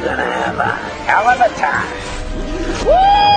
gonna have a hell of a time. Woo!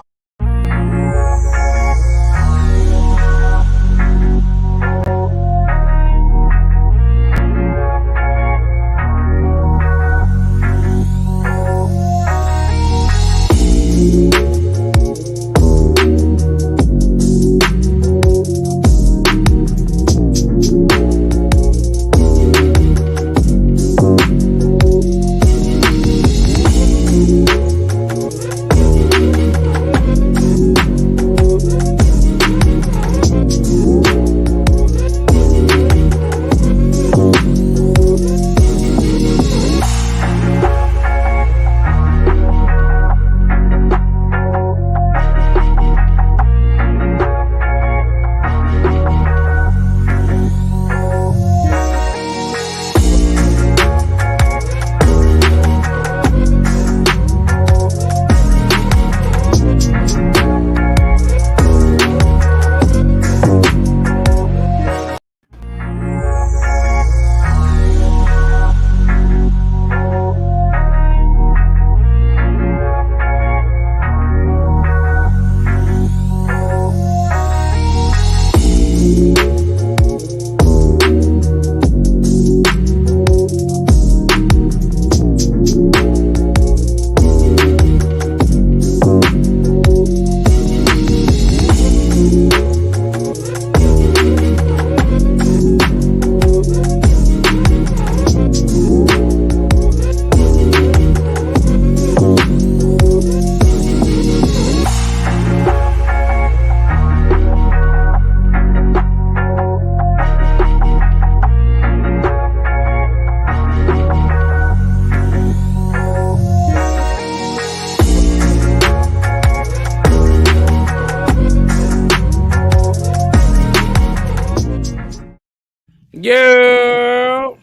Yo,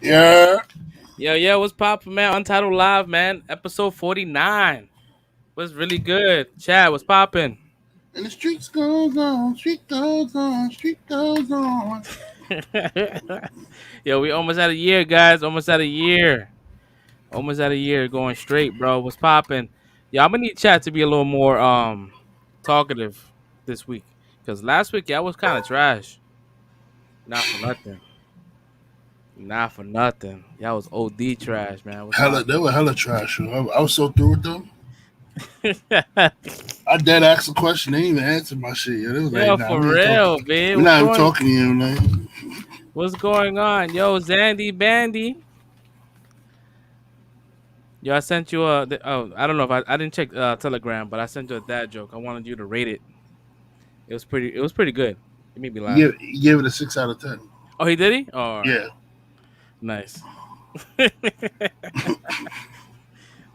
Yeah. yo, what's poppin', man? Untitled Live, man. Episode 49. Was really good. Chad, what's poppin'? And the streets goes on, street goes on, street goes on. Yo, we almost had a year, guys. Almost had a year. Almost had a year going straight, bro. What's poppin'? Yeah, I'm gonna need Chad to be a little more talkative this week. Cause last week, yeah, I was kind of trash. Not for nothing. Not for nothing. Y'all was OD trash, man. What's They were hella trash. I was so through with them. poppin'? I dead asked a question. They didn't even answer my shit. It was Yo, like, nah, for real, talking. man. We're not even talking to you, man. What's going on? Yo, Zandy Bandy. Yo, I sent you I don't know if I didn't check Telegram, but I sent you a dad joke. I wanted you to rate it. It was pretty good. It made me laugh. You gave it a 6 out of 10. Oh, he did he? Oh, Yeah. nice.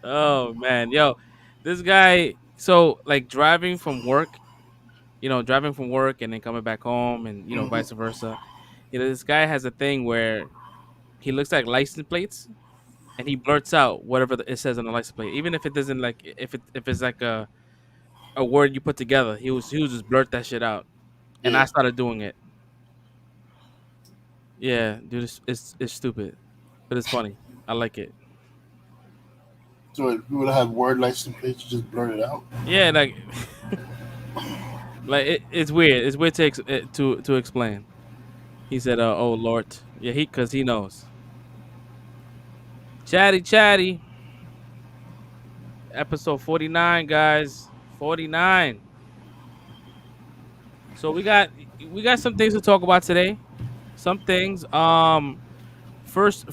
Oh man, yo, this guy. So like driving from work, and then coming back home, and vice versa. This guy has a thing where he looks at license plates and he blurts out whatever it says on the license plate, even if it doesn't like if it's like a word you put together. He was just blurt that shit out, and I Yeah. started doing it. Yeah, dude, it's stupid, but it's funny. I like it. So if you would have word license plates, you just blurt it out. Yeah, like it's weird. It's weird to explain. He said, "Oh Lord, yeah, because he knows." Chatty. Episode 49, guys. 49. So we got some things to talk about today. Some things. First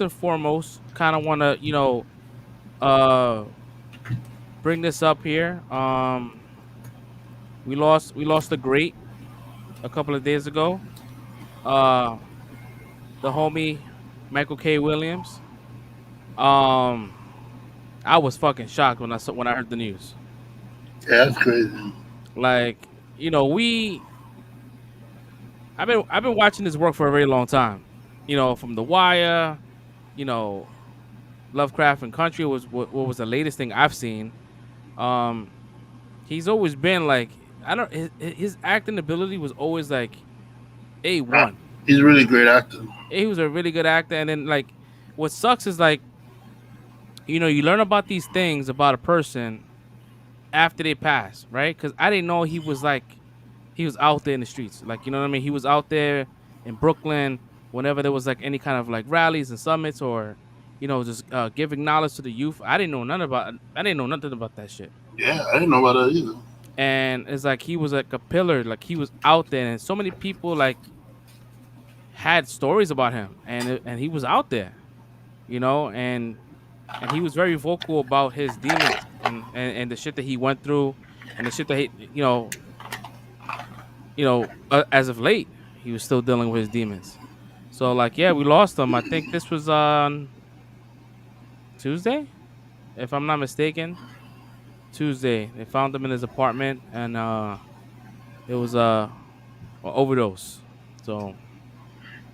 and foremost, kind of want to bring this up here. We lost the great a couple of days ago. The homie Michael K. Williams. I was fucking shocked when I heard the news. Yeah, that's crazy. Like, I've been watching this work for a very long time. From The Wire, Lovecraft and Country was what was the latest thing I've seen. He's always been like, his acting ability was always like A1. He's a really great actor. He was a really good actor, and then like what sucks is like you learn about these things about a person after they pass, right? Because I didn't know he was out there in the streets. Like, you know what I mean? He was out there in Brooklyn whenever there was like any kind of like rallies and summits or, just giving knowledge to the youth. I didn't know nothing about that shit. Yeah, I didn't know about that either. And it's like he was like a pillar, like he was out there, and so many people like had stories about him, and he was out there, and he was very vocal about his demons and the shit that he went through, and the shit that as of late, he was still dealing with his demons. So like, yeah, we lost him. I think this was on Tuesday, if I'm not mistaken. Tuesday, they found him in his apartment, and it was an overdose. So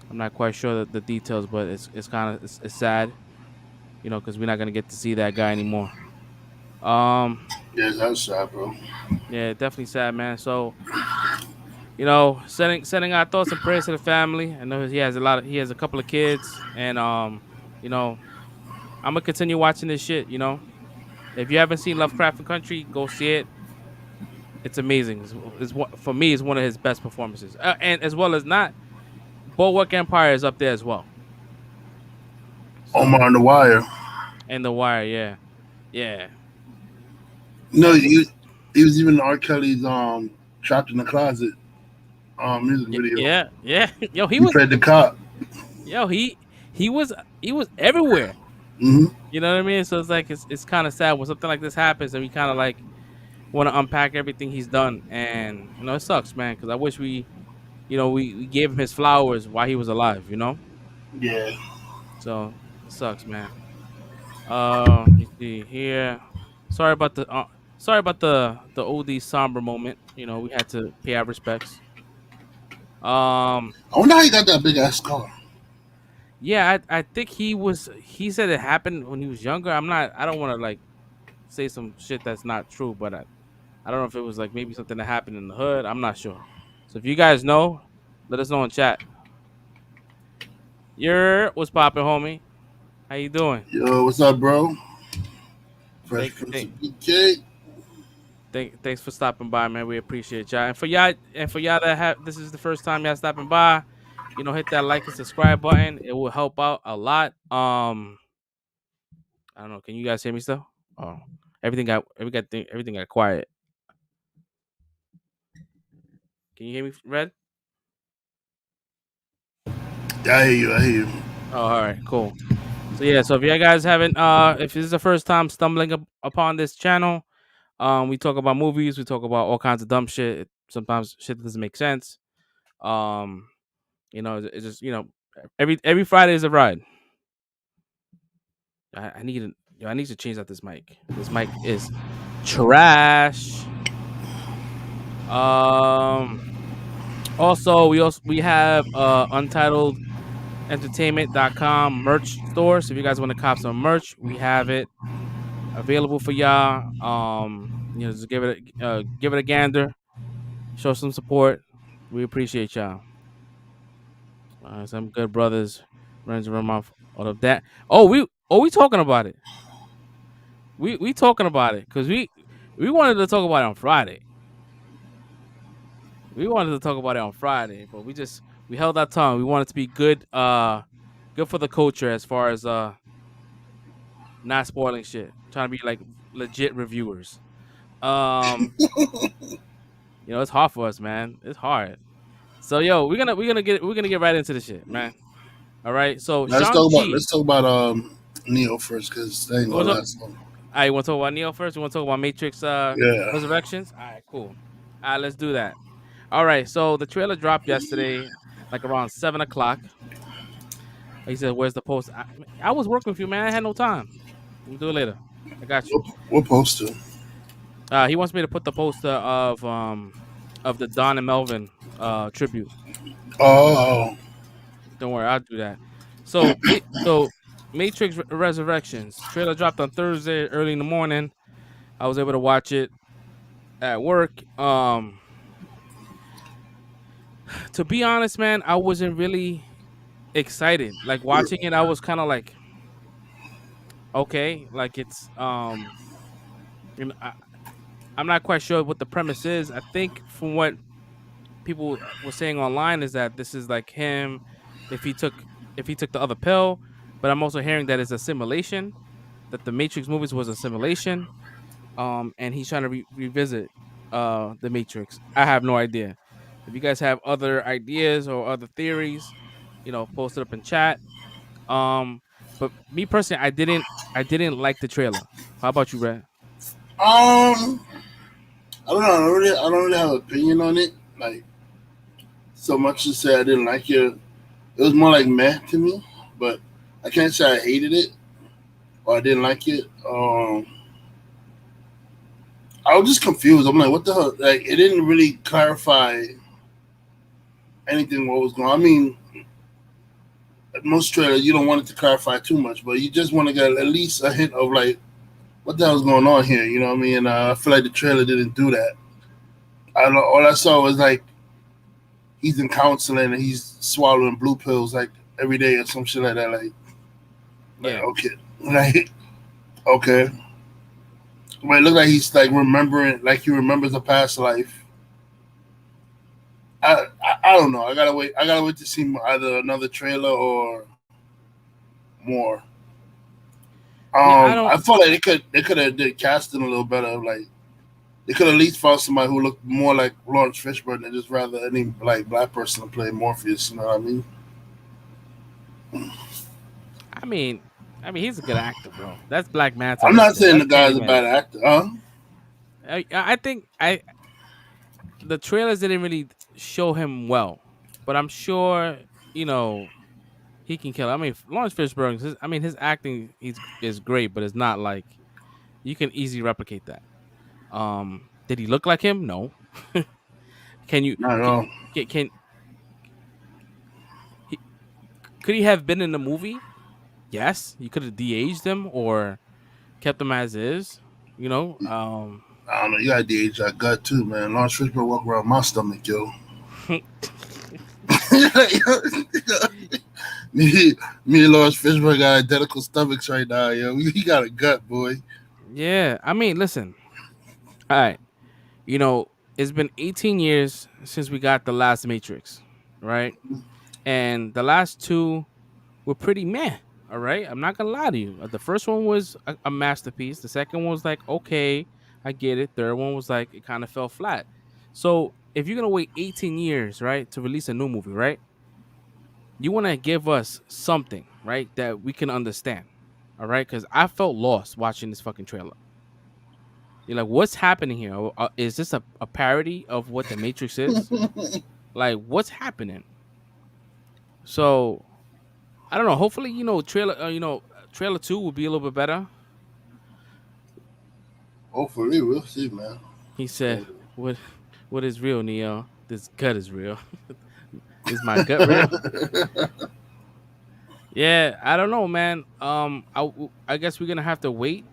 I'm not quite sure the details, but it's kind of it's sad, because we're not gonna get to see that guy anymore. Um, Yeah, that's sad, bro. yeah, definitely sad, man. So sending our thoughts and prayers to the family. I know he has a couple of kids, and you know, I'm gonna continue watching this shit. If you haven't seen Lovecraft and Country, go see it. It's amazing. For me, it's one of his best performances, and as well as not, Bulwark Empire is up there as well. So, Omar on the Wire. and The Wire, yeah, yeah, No, and he was even R. Kelly's Trapped in the Closet music video. yeah, yeah. Yo, He played the cop. yo, he was everywhere. Hmm. You know what I mean? So it's like it's kind of sad when something like this happens, and we kind of like want to unpack everything he's done, and it sucks, man, because I wish we gave him his flowers while he was alive. Yeah. So it sucks, man. Let me see here. Sorry about the oldie somber moment. We had to pay our respects. Um, I wonder how he got that big ass scar. yeah, I think he said it happened when he was younger. I don't want to like say some shit that's not true, but I don't know if it was like maybe something that happened in the hood. I'm not sure. So if you guys know, let us know in chat. What's poppin', homie? How you doing? Yo, what's up, bro? Fresh Thank, Prince thank, of PK. thanks for stopping by, man. We appreciate y'all. And for y'all that have this is the first time y'all stopping by, hit that like and subscribe button. It will help out a lot. I don't know. Can you guys hear me still? Oh, everything got quiet. Can you hear me, Red? Yeah, I hear you. I hear you. Oh, all right, cool. So yeah, so if you guys haven't, if this is the first time stumbling upon this channel, we talk about movies, we talk about all kinds of dumb shit. Sometimes shit doesn't make sense. Um, it's just every Friday is a ride. I need to change out this mic. This mic is trash. Um, also we have Untitled Entertainment.com merch store. So if you guys want to cop some merch, we have it available for y'all. Just give it a gander, show some support. We appreciate y'all. Some good brothers runs around mouth all of that. We talking about it. We talking about it because we wanted to talk about it on Friday. We wanted to talk about it on Friday, but we held our tongue. We wanted to be good good for the culture as far as not spoiling shit. Trying to be like legit reviewers. Um, it's hard for us, man. It's hard. So yo, we're gonna get right into the shit, man. All right. So Now, Shang Chi. let's talk about Neo first because that ain't You want gonna to last long. I want to talk about Neo first. You want to talk about Matrix Yeah. Resurrections? All right, cool. All right, let's do that. All right. So the trailer dropped yesterday, like around 7 o'clock. He said, "Where's the post?" I was working with you, man. I had no time. We'll do it later. I got you. What poster? He wants me to put the poster of the Don and Melvin tribute. Oh, Don't worry, I'll do that. So Matrix Resurrections trailer dropped on Thursday early in the morning. I was able to watch it at work. To be honest, man, I wasn't really excited. Like watching it, I was kind of like okay. Like it's you know, I'm not quite sure what the premise is. I think from what people were saying online is that this is like him if he took if he took the other pill. But I'm also hearing that it's a simulation. That the Matrix movies was a simulation. And he's trying to revisit the Matrix. I have no idea. If you guys have other ideas or other theories, post it up in chat. But me personally, I didn't like the trailer. How about you, Red? I don't know. I don't really have an opinion on it. Like so much to say I didn't like it. It was more like meh to me, but I can't say I hated it or I didn't like it. I was just confused. I'm like, what the hell? Like, it didn't really clarify anything what was going on. I mean, most trailers, you don't want it to clarify too much, but you just want to get at least a hint of, like, what the hell's going on here? You know what I mean? And I feel like the trailer didn't do that. All I saw was, like, he's in counseling and he's swallowing blue pills, like, every day or some shit like that. Like Yeah, okay. Like, okay. But it looked like he's, like, remembering, like, he remembers a past life. I don't know. I gotta wait. I gotta wait to see either another trailer or more. yeah. I don't. I felt like they could have did casting a little better. Like they could at least found somebody who looked more like Lawrence Fishburne than just rather any like black person to play Morpheus. You know what I mean? I mean, he's a good actor, bro. That's Black Manta I'm right not there. saying the That's guy's a Candyman. bad actor, huh? I think the trailers didn't really show him well, but I'm sure you know he can kill it. I mean, Lawrence Fishburne. His acting is great, but it's not like you can easily replicate that. Did he look like him? No. Can you? Not at Can, all. can he? Could he have been in the movie? Yes, you could have de-aged him or kept him as is. You know. I don't know. You got the age I got too, man. Lawrence Fishburne walk around my stomach, yo. me, me and Lawrence Fishburne got identical stomachs right now, yo. He got a gut, boy. Yeah. I mean, listen. All right. It's been 18 years since we got the last Matrix, right? And the last two were pretty meh. All right, I'm not gonna lie to you. The first one was a masterpiece. The second one was like, okay, I get it. Third one was like, it kind of fell flat. So if you're gonna wait 18 years, right, to release a new movie, right, you want to give us something, right, that we can understand. All right, because I felt lost watching this fucking trailer. You're like, what's happening here? Is this a parody of what the Matrix is? Like, what's happening? So I don't know. Hopefully, trailer two will be a little bit better. Hopefully, we'll see, man. He said, "What is real, Neo? This gut is real. Is my gut real?" Yeah, I don't know, man. I guess we're gonna have to wait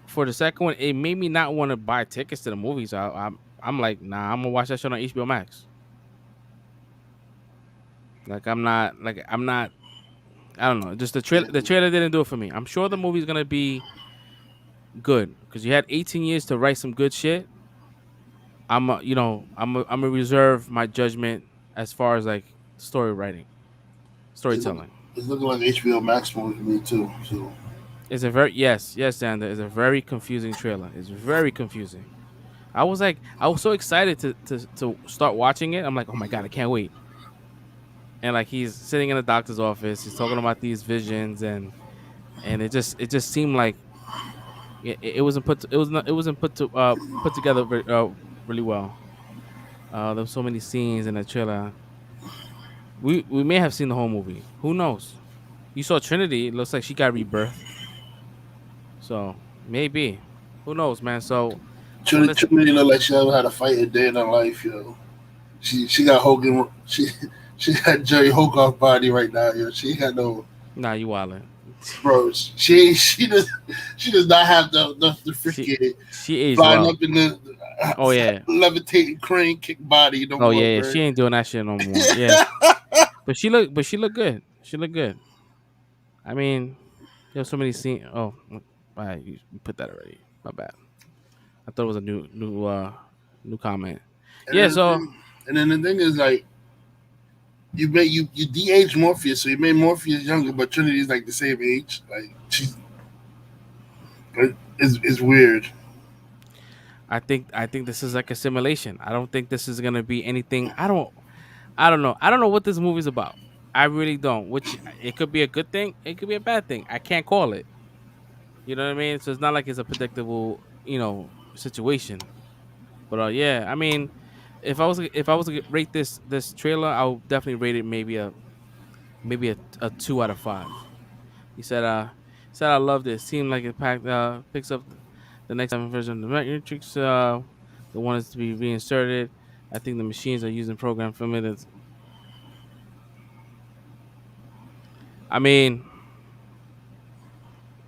for the second one. It made me not want to buy tickets to the movies. I'm like, nah, I'm gonna watch that shit on HBO Max. Like I'm not. I don't know. Just the trailer didn't do it for me. I'm sure the movie's gonna be good because you had 18 years to write some good shit. I'm gonna reserve my judgment as far as like story writing, It's, look, storytelling. it's looking like HBO Max movie for me too. So It's a very yes, Xander. It's a very confusing trailer. It's very confusing. I was so excited to start watching it. I'm like, oh my god, I can't wait. And like he's sitting in the doctor's office, he's talking about these visions, and it just seemed like it wasn't put to, it was not it wasn't put together really well. There were so many scenes in the trailer. We may have seen the whole movie. Who knows? You saw Trinity. It looks like she got rebirthed. So maybe. Who knows, man? So listen. Trinity look like she ever had a fight a day in her life, yo. She got Hogan. She got Jerry Hogarth body right now, yo. She had no. Nah, you wildin'. Bro, she does not have the She freaking she aged flying well. up in the Oh yeah. levitating crane kick body no Oh more, yeah. bro. She ain't doing that shit no more. Yeah. But she looked good. She looked good. I mean, There's so many scenes. Oh, you put that already. My bad. I thought it was a new comment. And Yeah. then the So thing, and then the thing is like you de-age Morpheus, so you made Morpheus younger, but Trinity's like the same age. Like she's it's weird. I think this is like a simulation. I don't think this is gonna be anything. I don't know. I don't know what this movie's about. I really don't. Which it could be a good thing. It could be a bad thing. I can't call it. You know what I mean? So it's not like it's a predictable, situation. But yeah, I mean, if I was to rate this trailer, I would definitely rate it maybe a 2 out of 5. He said I loved it. Seemed like it picks up the next version of the Matrix. The one is to be reinserted. I think the machines are using program from it. I mean,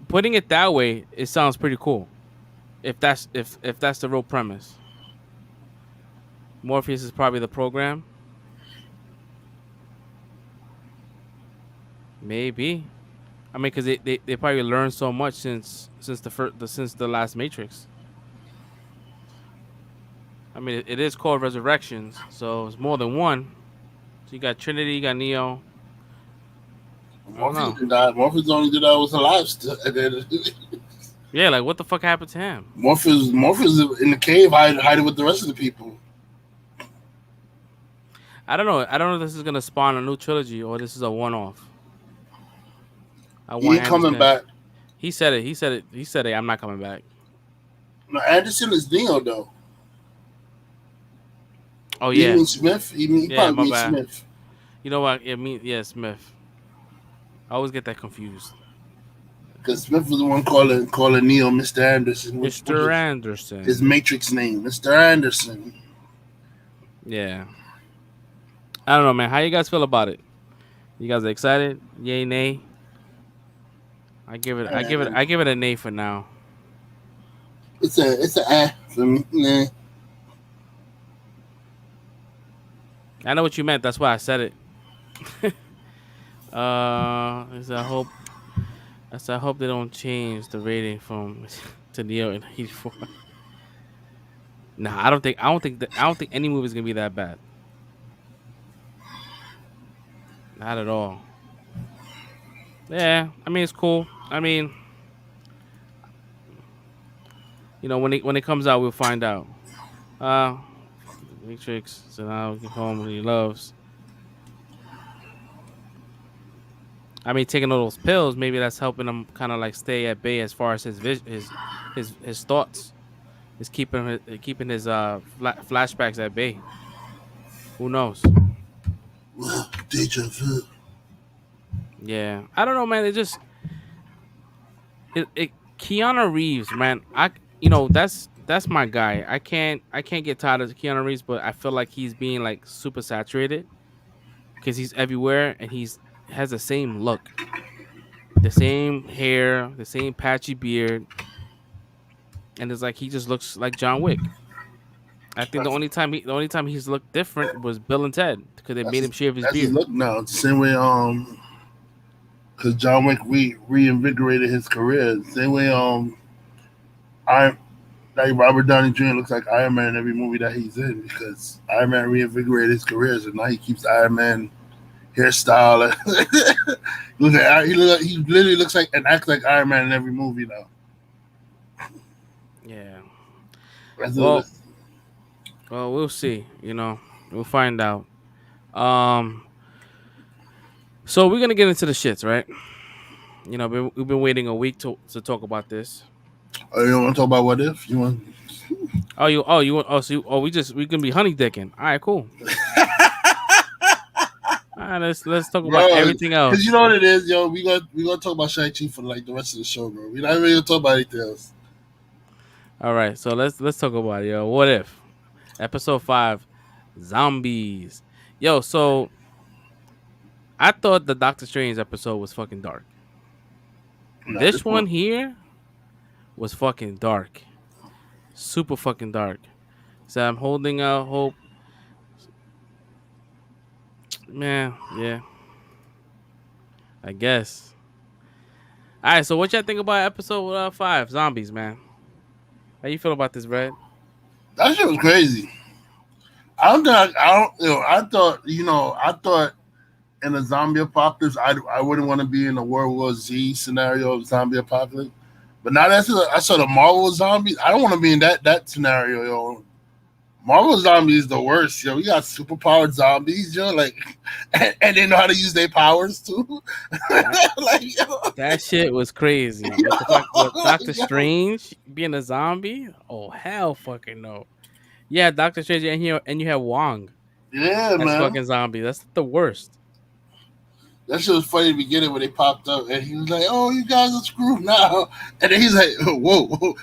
putting it that way, it sounds pretty cool. If that's the real premise, Morpheus is probably the program. Maybe. I mean, because they probably learned so much since the last Matrix. I mean, it is called Resurrections, so it's more than one. So you got Trinity, you got Neo. I don't Morpheus know. didn't die. Morpheus only did that was alive still. And then Yeah, like what the fuck happened to him? Morpheus in the cave hiding with the rest of the people. I don't know. I don't know if this is gonna spawn a new trilogy or this is a one-off. I He want ain't coming Anderson. back. He said it. He said it. He said it. I'm not coming back. No, Anderson is Neo though. Oh He yeah, means Smith. He yeah. probably My means bad. Smith. You know what? Yeah, Smith. I always get that confused. Because Smith was the one calling Neo Mr. Anderson, which Mr. is his Anderson. Matrix name, Mr. Anderson. Yeah. I don't know, man. How you guys feel about it? You guys are excited? Yay, nay? I give it. I give it. And I give it a nay for now. it's a for me. Nah. I know what you meant. That's why I said it. I hope. I hope they don't change the rating from to Neo in '84. Nah, I don't think. I don't think. I don't think any movie is gonna be that bad. Not at all. Yeah, I mean it's cool. I mean, when it comes out, we'll find out. Fucking the Matrix. So now get home when he loves. I mean, taking all those pills, maybe that's helping him kind of like stay at bay as far as his his thoughts. Is keeping his flashbacks at bay. Who knows? Deja vu. Yeah, I don't know, man. It Keanu Reeves, man. That's my guy. I can't get tired of Keanu Reeves, but I feel like he's being like super saturated because he's everywhere and he's has the same look, the same hair, the same patchy beard, and it's like he just looks like John Wick. I think That's the only time he's looked different was Bill and Ted because they that's made his, him shave his that's his beard. look now. It's the same way because John Wick reinvigorated his career. Same way I like Robert Downey Jr. looks like Iron Man in every movie that he's in because Iron Man reinvigorated his career, so now he keeps Iron Man hairstyle. He literally looks like and acts like Iron Man in every movie now. Yeah. That's Well, a, we'll see. We'll find out. Um. So we're gonna get into the shits, right? We've been waiting a week to talk about this. you don't want to talk about what if you want. We can be honey dicking. All right, cool. All right, let's talk about Yo, everything because you else. know what it is, yo. We gonna talk about Shang-Chi for like the rest of the show, bro. We're not even gonna talk about anything else. All right, so let's talk about it, yo. What if episode 5, zombies? Yo, so I thought the Doctor Strange episode was fucking dark. No, This this one. one here was fucking dark, super fucking dark. So I'm holding out hope, man. Yeah, I guess. All right, so what y'all think about episode 5, zombies, man? How you feel about this, Red? That shit was crazy. I don't think I don't. I thought in a zombie apocalypse, I wouldn't want to be in a World War Z scenario of zombie apocalypse. But now that I saw the Marvel zombies, I don't want to be in that scenario, yo. Marvel zombies is the worst, yo. We got superpowered zombies, yo, like, and they know how to use their powers too. That Like, yo, that shit was crazy. With the fact with Doctor Strange being a zombie, oh hell, fucking no. Yeah, Doctor Strange, and you have Wong yeah, as man. fucking zombie. That's the worst. That shit was funny in the beginning when they popped up, and he was like, "Oh, you guys are screwed now," and then he's like, "Whoa,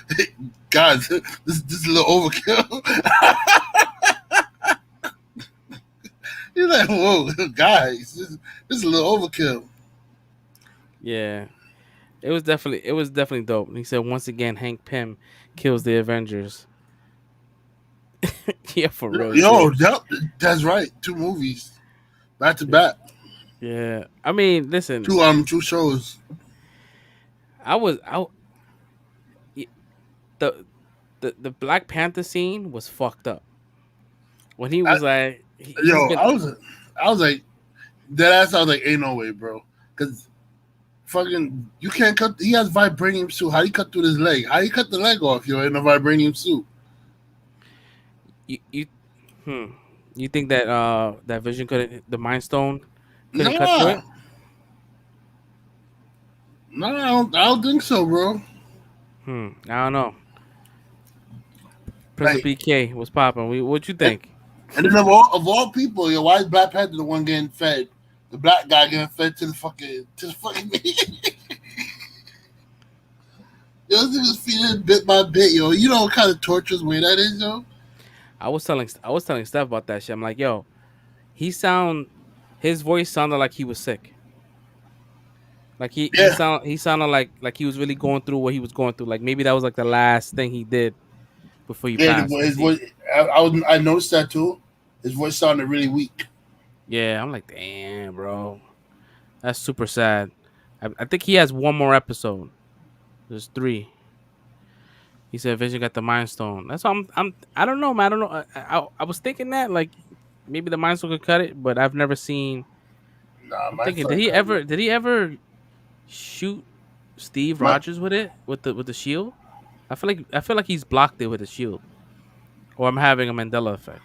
guys, this is a little overkill." He's like, "Whoa, guys, this is a little overkill." Yeah, it was definitely dope. And he said once again, Hank Pym kills the Avengers. Yeah, for real Yo, shit. that's right. Two movies back to back. Yeah, I mean, listen, Two shows. I was I y- the the Black Panther scene was fucked up when he I, was like yo, he's been I was like, that ass. I was like, ain't no way, bro. Because fucking, you can't cut. He has vibranium suit. How do you cut through his leg? How do you cut the leg off? You're in a vibranium suit. you hmm you think that that Vision couldn't the Mind Stone couldn't cut through Nah, it? no, I don't think so, bro. I don't know. Prince of Like, PK was popping. What you and, think? and then of all people, yo, why is Black Panther the one getting fed? The black guy getting fed to the fucking yo, this nigga's feeding bit by bit, yo. You know what kind of torturous way that is, yo? I was telling Steph about that shit. I'm like, yo, he sound his voice sounded like he was sick. Like Yeah, he sounded like he was really going through what he was going through. Like maybe that was like the last thing he did before he yeah. passed. His Cause he voice, I noticed that too. His voice sounded really weak. yeah, I'm like, damn, bro, that's super sad. I think he has one more episode. There's three. He said Vision got the Mind Stone. That's why I don't know, man. I don't know. I was thinking that like maybe the Mind Stone could cut it, but I've never seen. Nah, I'm my thinking, son cut it. did he ever shoot Steve My, Rogers with it with the shield? I feel like he's blocked it with the shield, or I'm having a Mandela effect.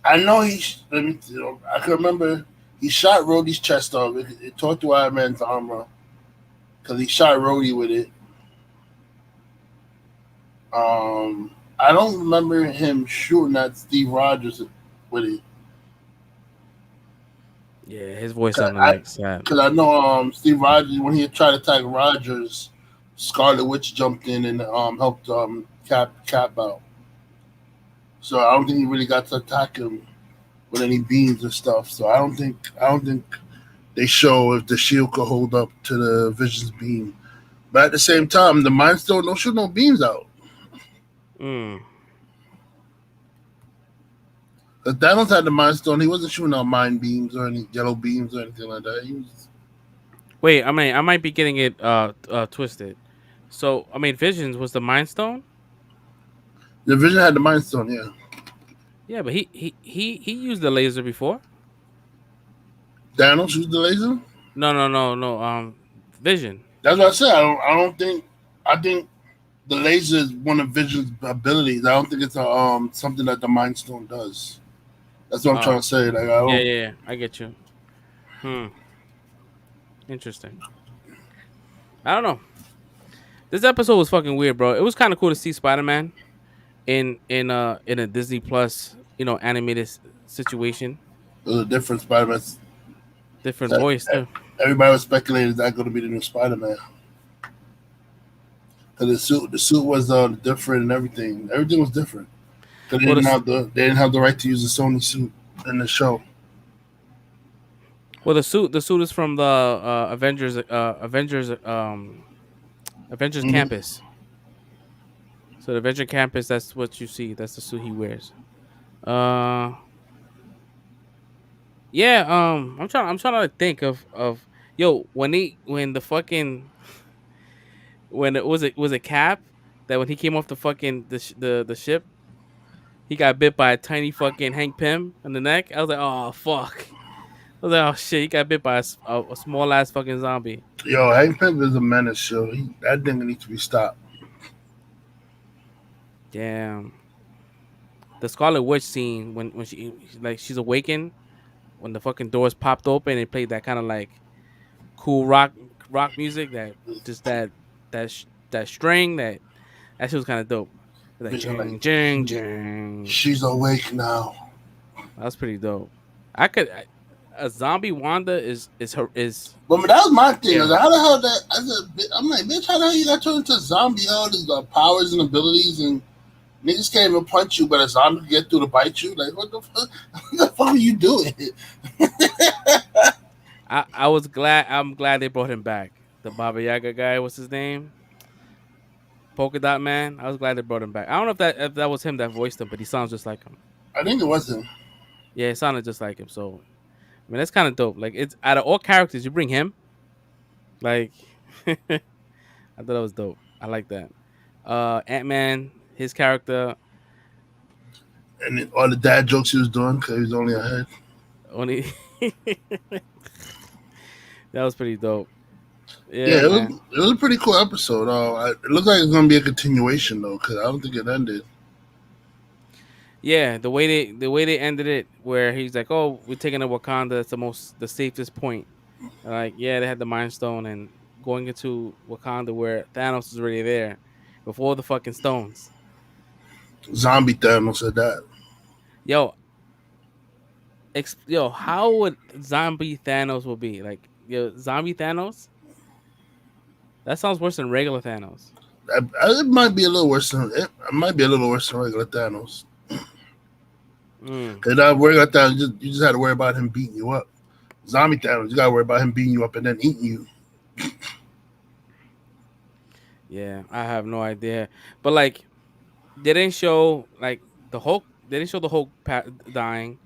I know Let me. I can remember he shot Rhodey's chest off. It tore through Iron Man's armor because he shot Rhodey with it. I don't remember him shooting at Steve Rogers with it. Yeah, his voice Cause sounded I, like sad. cause I know Steve Rogers when he tried to attack Rogers, Scarlet Witch jumped in and helped Cap out. So I don't think he really got to attack him with any beams and stuff. So I don't think they show if the shield could hold up to the Vision's beam. But at the same time, the Mind Stone don't shoot no beams out. Mm. Cause Thanos had the Mind Stone. He wasn't shooting out mind beams or any yellow beams or anything like that. He was. Wait, I might be getting it twisted. So I mean, Visions was the Mind Stone. The Vision had the Mind Stone, yeah. Yeah, but he used the laser before. Thanos used the laser. No. Vision. That's what I said. I don't think. I think the laser is one of Vision's abilities. I don't think it's something that the Mind Stone does. That's what I'm trying Oh, to say. Like I yeah, don't. yeah, yeah. I get you. Hmm. Interesting. I don't know. This episode was fucking weird, bro. It was kind of cool to see Spider Man in a Disney Plus, animated situation. It was a different Spider-Man. Different voice too. Everybody was speculating that going to be the new Spider-Man. Because the suit was different and everything. Everything was different. Because Well, they didn't have the right to use the Sony suit in the show. the suit is from the Avengers Hmm. campus. So the Avenger campus, that's what you see. That's the suit he wears. Uh, yeah. I'm trying to think of Yo, when the fucking when it was a Cap that when he came off the fucking the ship, he got bit by a tiny fucking Hank Pym in the neck. I was like, oh fuck. I was like, oh shit, he got bit by a small ass fucking zombie. Yo, Hank Pym is a menace. Yo, that thing needs to be stopped. Damn. The Scarlet Witch scene when she's awakened when the fucking doors popped open and played that kind of like cool rock music that just that string that shit was kind of dope. Like Bitch, I'm like, jing jing jing. she's awake now. That was pretty dope. A zombie Wanda is her is But that was my thing. Yeah. I was like, how the hell I'm like, bitch, how the hell you got turned into a zombie? All these powers and abilities, and niggas can't even punch you, but a zombie can get through to bite you. Like, what the fuck? What the fuck are you doing? I'm glad they brought him back. The Baba Yaga guy, what's his name? Polka Dot Man. I was glad they brought him back. I don't know if that was him that voiced him, but he sounds just like him. I think it was him. Yeah, it sounded just like him. So, I mean, that's kind of dope. Like, it's out of all characters, you bring him. Like, I thought that was dope. I like that. Ant-Man, his character And all the dad jokes he was doing because he was only ahead. only that was pretty dope. Yeah, it was a pretty cool episode. It looks like it's gonna be a continuation though, because I don't think it ended. Yeah, the way they ended it, where he's like, "Oh, we're taking to Wakanda. It's the safest point." And like, yeah, they had the Mind Stone, and going into Wakanda where Thanos is already there before the fucking stones. Zombie Thanos said that. Yo, how would zombie Thanos will be? Like, yo, zombie Thanos? That sounds worse than regular Thanos. It might be a little worse than regular Thanos. Because regular Thanos, you just had to worry about him beating you up. Zombie Thanos, you gotta worry about him beating you up and then eating you. Yeah, I have no idea. But like, they didn't show like the Hulk. They didn't show the Hulk dying.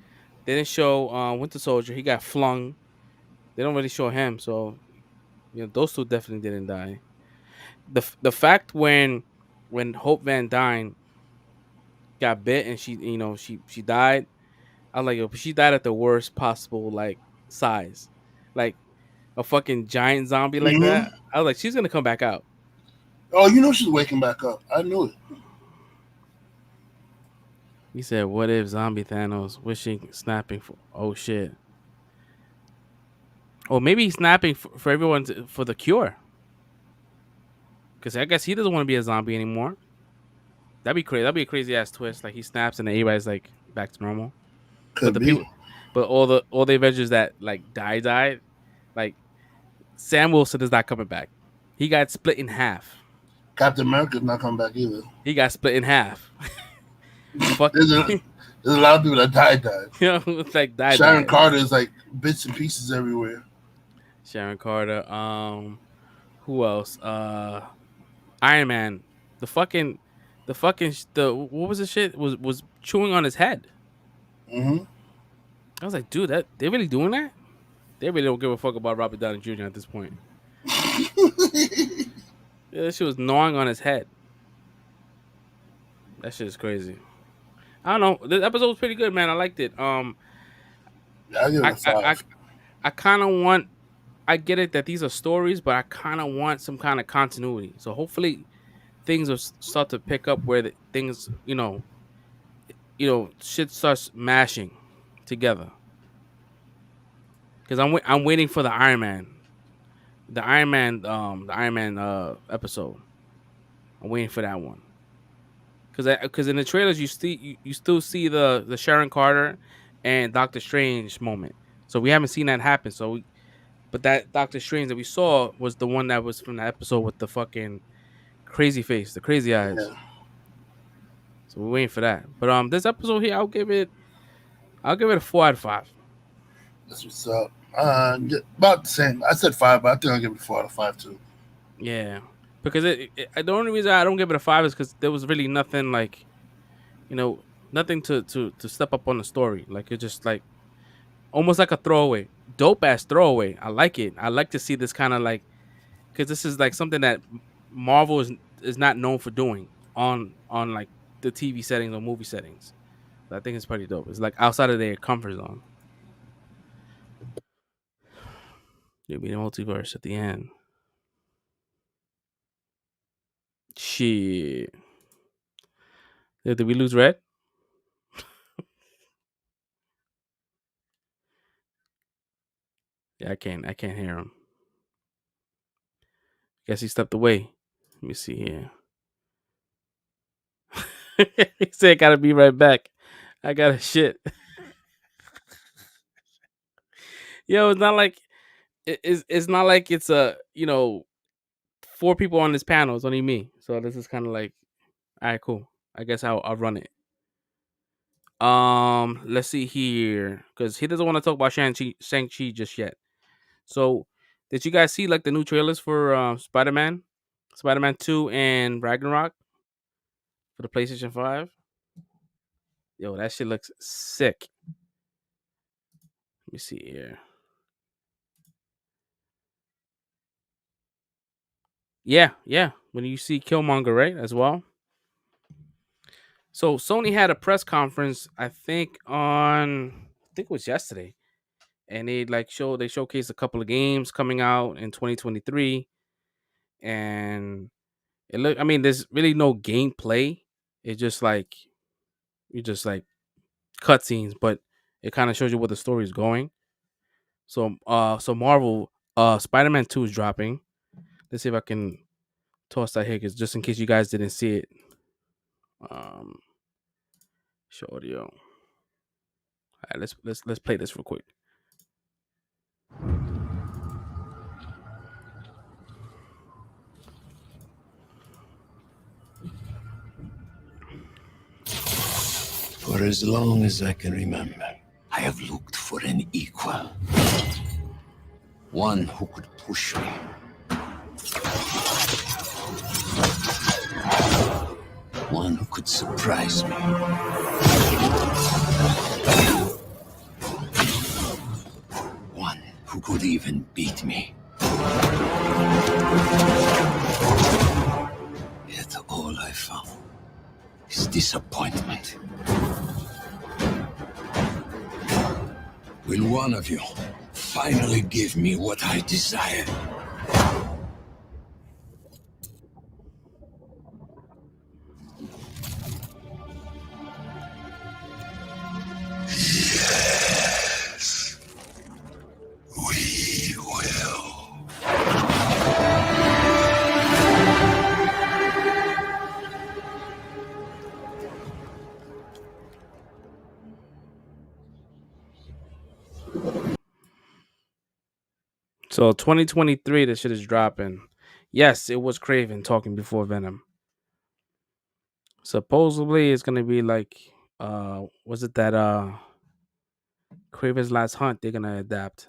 They didn't show Winter Soldier. He got flung. They don't really show him. So, those two definitely didn't die. The fact when Hope Van Dyne got bit and she died, I was like, yo, she died at the worst possible like size, like a fucking giant zombie like that. I was like, she's gonna come back out. Oh, she's waking back up. I knew it. He said, "What if zombie Thanos wishing snapping for? Oh shit! Or maybe he's snapping for everyone for the cure. Because I guess he doesn't want to be a zombie anymore. That'd be crazy. That'd be a crazy ass twist. Like he snaps and everybody's like back to normal. Could be. But all the Avengers that like died. Like Sam Wilson is not coming back. He got split in half. Captain America's not coming back either. He got split in half. There's a lot of people that died. It's like died. Sharon Carter is like bits and pieces everywhere. Sharon Carter. Who else? Iron Man. The what was the shit? Was chewing on his head. Mm-hmm. I was like, dude, they really doing that? They really don't give a fuck about Robert Downey Jr. at this point. Yeah, that shit was gnawing on his head. That shit is crazy. I don't know. This episode was pretty good, man. I liked it. Yeah, I give it a 5. I kind of want. I get it that these are stories, but I kind of want some kind of continuity. So hopefully, things will start to pick up where things, shit starts mashing together. Because I'm waiting for the Iron Man episode. I'm waiting for that one. Because in the trailers you still see the Sharon Carter and Doctor Strange moment. So we haven't seen that happen. But that Doctor Strange that we saw was the one that was from the episode with the fucking crazy face, the crazy eyes. Yeah. So we're waiting for that. But this episode here, I'll give it a 4 out of 5. That's what's up. About the same. I said 5, but I think I'll give it a 4 out of 5 too. Yeah. Because the only reason I don't give it a 5 is because there was really nothing like, nothing to step up on the story. Like it's just like almost like a throwaway. dope ass throwaway. I like it. I like to see this kind of like, because this is like something that Marvel is not known for doing on like the TV settings or movie settings. So I think it's pretty dope. It's like outside of their comfort zone. You'll be the multiverse at the end. Shit. Did we lose Red? Yeah, I can't hear him. Guess he stepped away. Let me see here. He said, "Gotta be right back. I got to shit." Yo, it's not like it's not like it's a four people on this panel. It's only me. So this is kind of like, all right, cool. I guess I'll run it. Let's see here, because he doesn't want to talk about Shang-Chi just yet. So, did you guys see like the new trailers for Spider-Man 2 and Ragnarok for the PlayStation 5? Yo, that shit looks sick. Let me see here. Yeah, yeah. When you see Killmonger, right, as well. So Sony had a press conference, I think it was yesterday, and they showcased a couple of games coming out in 2023, and I mean, there's really no gameplay. It's just like cutscenes, but it kind of shows you where the story is going. So Marvel, Spider-Man 2 is dropping. Let's see if I can toss that here, because just in case you guys didn't see it. Um, show audio. All right, let's play this real quick. For as long as I can remember, I have looked for an equal. One who could push me. One who could surprise me. One who could even beat me. Yet all I found is disappointment. Will one of you finally give me what I desire? Yes, we will. So 2023, this shit is dropping. Yes, it was Craven talking before Venom. Supposedly, it's gonna be like, was it that Craven's Last Hunt? They're gonna adapt,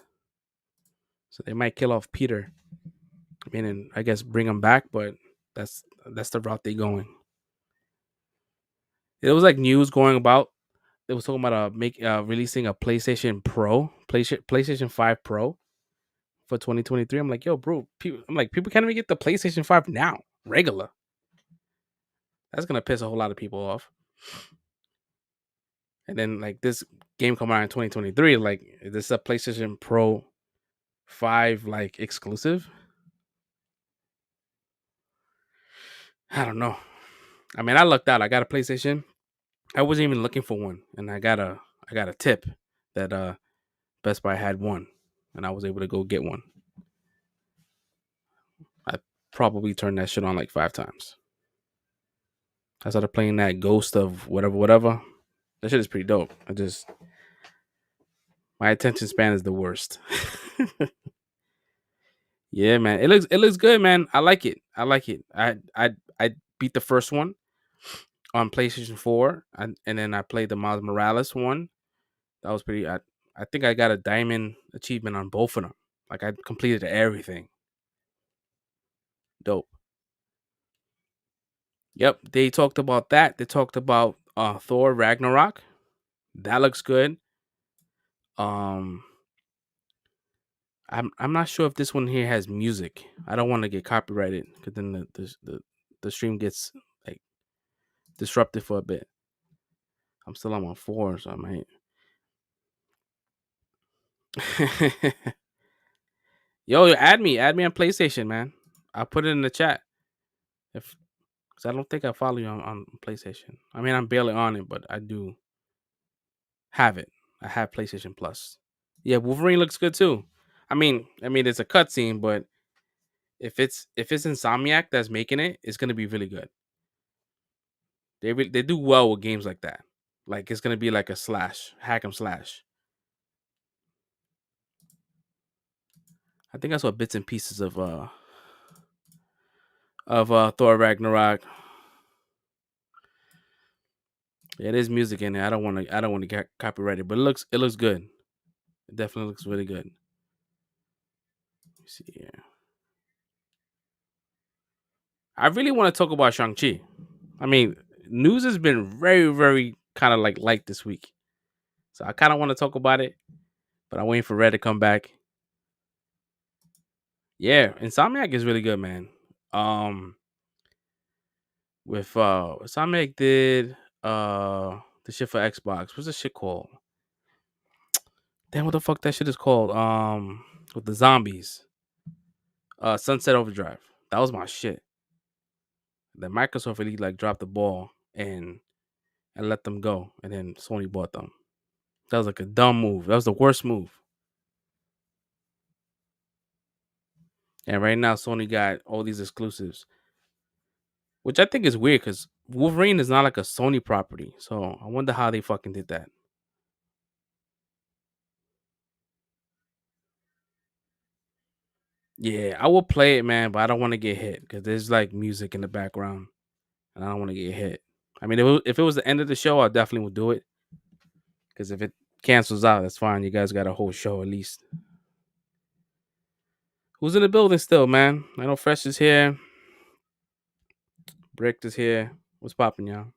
so they might kill off Peter. Meaning, I guess bring him back, but that's the route they're going. It was like news going about. They was talking about releasing a PlayStation 5 Pro for 2023. I'm like, yo, bro, people can't even get the PlayStation 5 now, regular. That's gonna piss a whole lot of people off. And then like this game coming out in 2023, like, is this a PlayStation Pro 5 like exclusive? I don't know. I mean, I lucked out. I got a PlayStation. I wasn't even looking for one, and I got a tip that Best Buy had one, and I was able to go get one. I probably turned that shit on like 5 times. I started playing that Ghost of whatever. That shit is pretty dope. My attention span is the worst. Yeah, man. It looks good, man. I like it. I beat the first one on PlayStation 4, and then I played the Miles Morales one. That was pretty. I think I got a diamond achievement on both of them. Like, I completed everything. Dope. Yep, they talked about that. They talked about Thor Ragnarok. That looks good. Um, I'm not sure if this one here has music. I don't want to get copyrighted because then the stream gets like disrupted for a bit. I'm still on my 4, so I might. Yo, add me on PlayStation, man. I'll put it in the chat if because I don't think I follow you on PlayStation. I mean, I'm barely on it, but I do have it. I have PlayStation Plus. Yeah, Wolverine looks good too. I mean, it's a cutscene, but if it's Insomniac that's making it, it's gonna be really good. They do well with games like that. Like it's gonna be like a slash, hack 'em slash. I think I saw bits and pieces of Thor Ragnarok. Yeah, there's music in there. I don't want to get copyrighted, but it looks good. It definitely looks really good. Let me see here. I really want to talk about Shang-Chi. I mean, news has been very, very kind of like light this week. So I kind of want to talk about it, but I'm waiting for Red to come back. Yeah, Insomniac is really good, man. Um, with Insomniac did the shit for Xbox. What's the shit called? Damn, what the fuck that shit is called? With the zombies. Sunset Overdrive. That was my shit. Then Microsoft really like dropped the ball and let them go, and then Sony bought them. That was like a dumb move. That was the worst move. And right now, Sony got all these exclusives, which I think is weird because Wolverine is not like a Sony property. So I wonder how they fucking did that. Yeah, I will play it, man, but I don't want to get hit because there's like music in the background, and I don't want to get hit. I mean, if it was the end of the show, I definitely would do it. Because if it cancels out, that's fine. You guys got a whole show at least. Who's in the building still, man? I know Fresh is here. Brick is here. What's popping, y'all?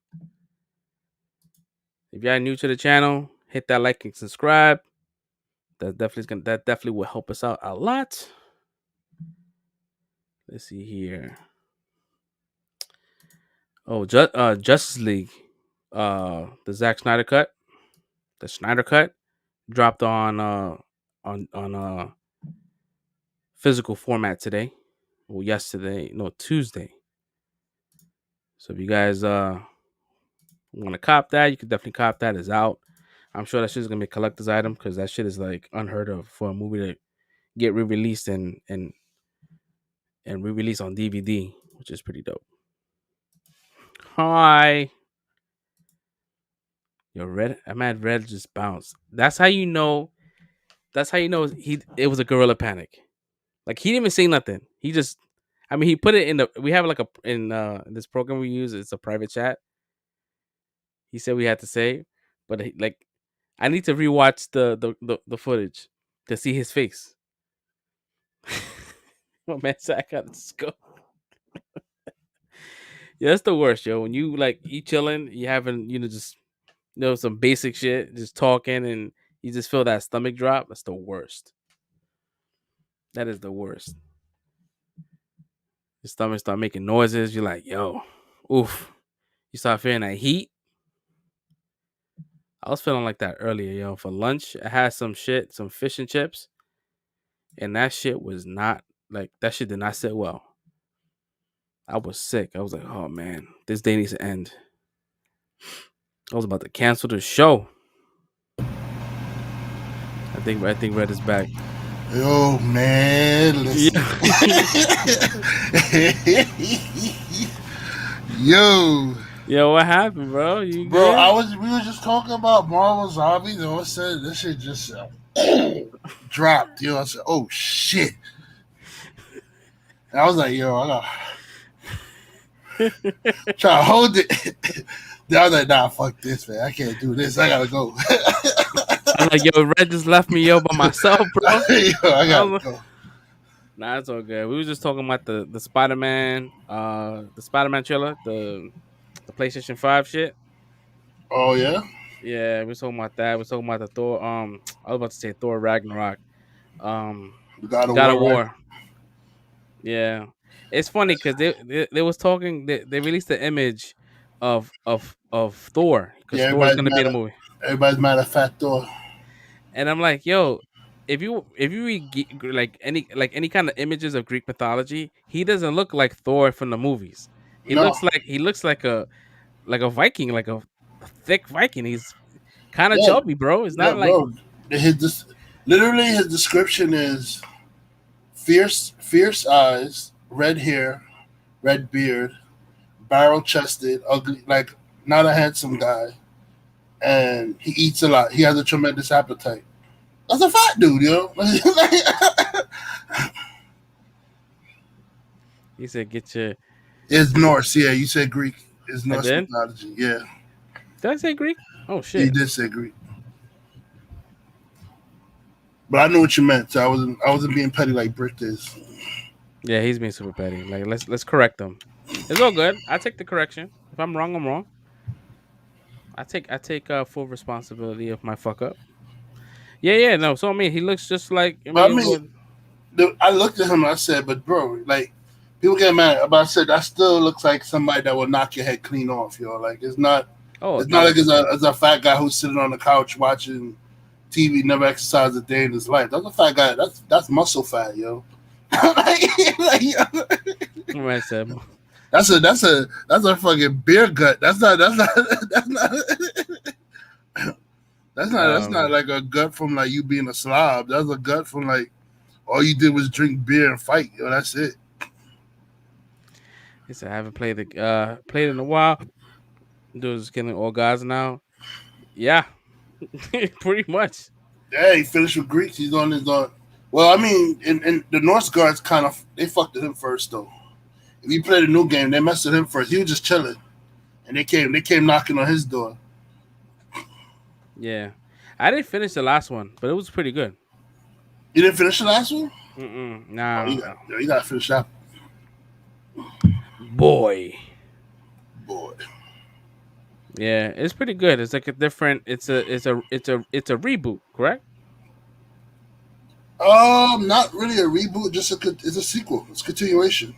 If y'all new to the channel, hit that like and subscribe. That definitely will help us out a lot. Let's see here. Oh, Justice League. The Zack Snyder cut. The Snyder cut dropped on physical format today. Well, yesterday. No, Tuesday. So if you guys want to cop that, you can definitely cop that. It's out. I'm sure that shit is gonna be a collector's item because that shit is like unheard of for a movie to get re-released and re-released on DVD, which is pretty dope. Hi. Yo, Red. I'm at Red just bounced. That's how you know. That's how you know it was a gorilla panic. Like he didn't even say nothing. He just, I mean, he put it in the. We have like in this program we use. It's a private chat. He said we had to say, but like, I need to rewatch the footage to see his face. Oh man, so I gotta just go. Yeah, that's the worst, yo. When you like you chilling, you having just some basic shit, just talking, and you just feel that stomach drop. That's the worst. That is the worst. Your stomach start making noises. You're like, yo, oof. You start feeling that heat. I was feeling like that earlier, yo. For lunch, I had some fish and chips, and that shit was not like that shit did not sit well. I was sick. I was like, oh man, this day needs to end. I was about to cancel the show. I think Red is back. Yo, man, listen. Yo. Yo, what happened, bro? You Bro, good? we were just talking about Marvel Zombies, and all of a sudden this shit just dropped. I said, oh shit. And I was like, yo, I gotta try to hold it. Then I was like, nah, fuck this, man. I can't do this. I gotta go. I'm like, yo, Red just left me by myself, bro. Yo, I gotta go. Nah, it's all good. We were just talking about the Spider-Man, trailer, the PlayStation 5 shit. Oh yeah? Yeah, we were talking about that. We were talking about the Thor. I was about to say Thor Ragnarok. God of God of War, right? War. Yeah, it's funny because they was talking. They released the image of Thor because Yeah, Thor is gonna be in the movie, Everybody's mad at Fat Thor. and I'm like, yo, if you read like any kind of images of Greek mythology, he doesn't look like Thor from the movies. No, He looks like a Viking, like a thick Viking. He's kind of yeah, chubby, bro. It's yeah, not like bro. Literally his description is fierce eyes, red hair, red beard, barrel chested, ugly, like not a handsome guy, and he eats a lot. He has a tremendous appetite. That's a fat dude, yo. he said. Get your. It's He, Norse, yeah. You said Greek. It's I Norse did. mythology, yeah. Did I say Greek? Oh You shit. did say Greek, but I knew what you meant. So I wasn't being petty like Brick is. Yeah, he's being super petty. Like let's correct him. It's all good. I take the correction. If I'm wrong, I'm wrong. I take full responsibility of my fuck up. Yeah, yeah, no. So I mean, he looks just like I But I mean, mean, what? I looked at him and I said, "But bro, like people get mad." But I said that still looks like somebody that will knock your head clean off, yo. Like it's not. Oh, a It's not like thousand percent. it's a fat guy who's sitting on the couch watching TV, never exercised a day in his life. That's a fat guy. That's muscle fat, yo. Man said, That's a fucking beer gut. That's not that's not um, like a gut from like you being a slob. That's a gut from like all you did was drink beer and fight. Yo, that's it. he said I haven't played in a while. Dude's killing all guys now. Yeah, pretty much. Yeah, he finished with Greeks. He's on his own. Well, I mean, in the Norse guards kind of they fucked with him first though. If you played a new game, they messed with him first. He was just chilling, and they came knocking on his door. Yeah, I didn't finish the last one, but it was pretty good. You didn't finish the last one? Oh, Nah, you got to finish that, boy. boy. Yeah, it's pretty good. It's like a different. It's a reboot, correct? Not really a reboot. It's a sequel. It's continuation.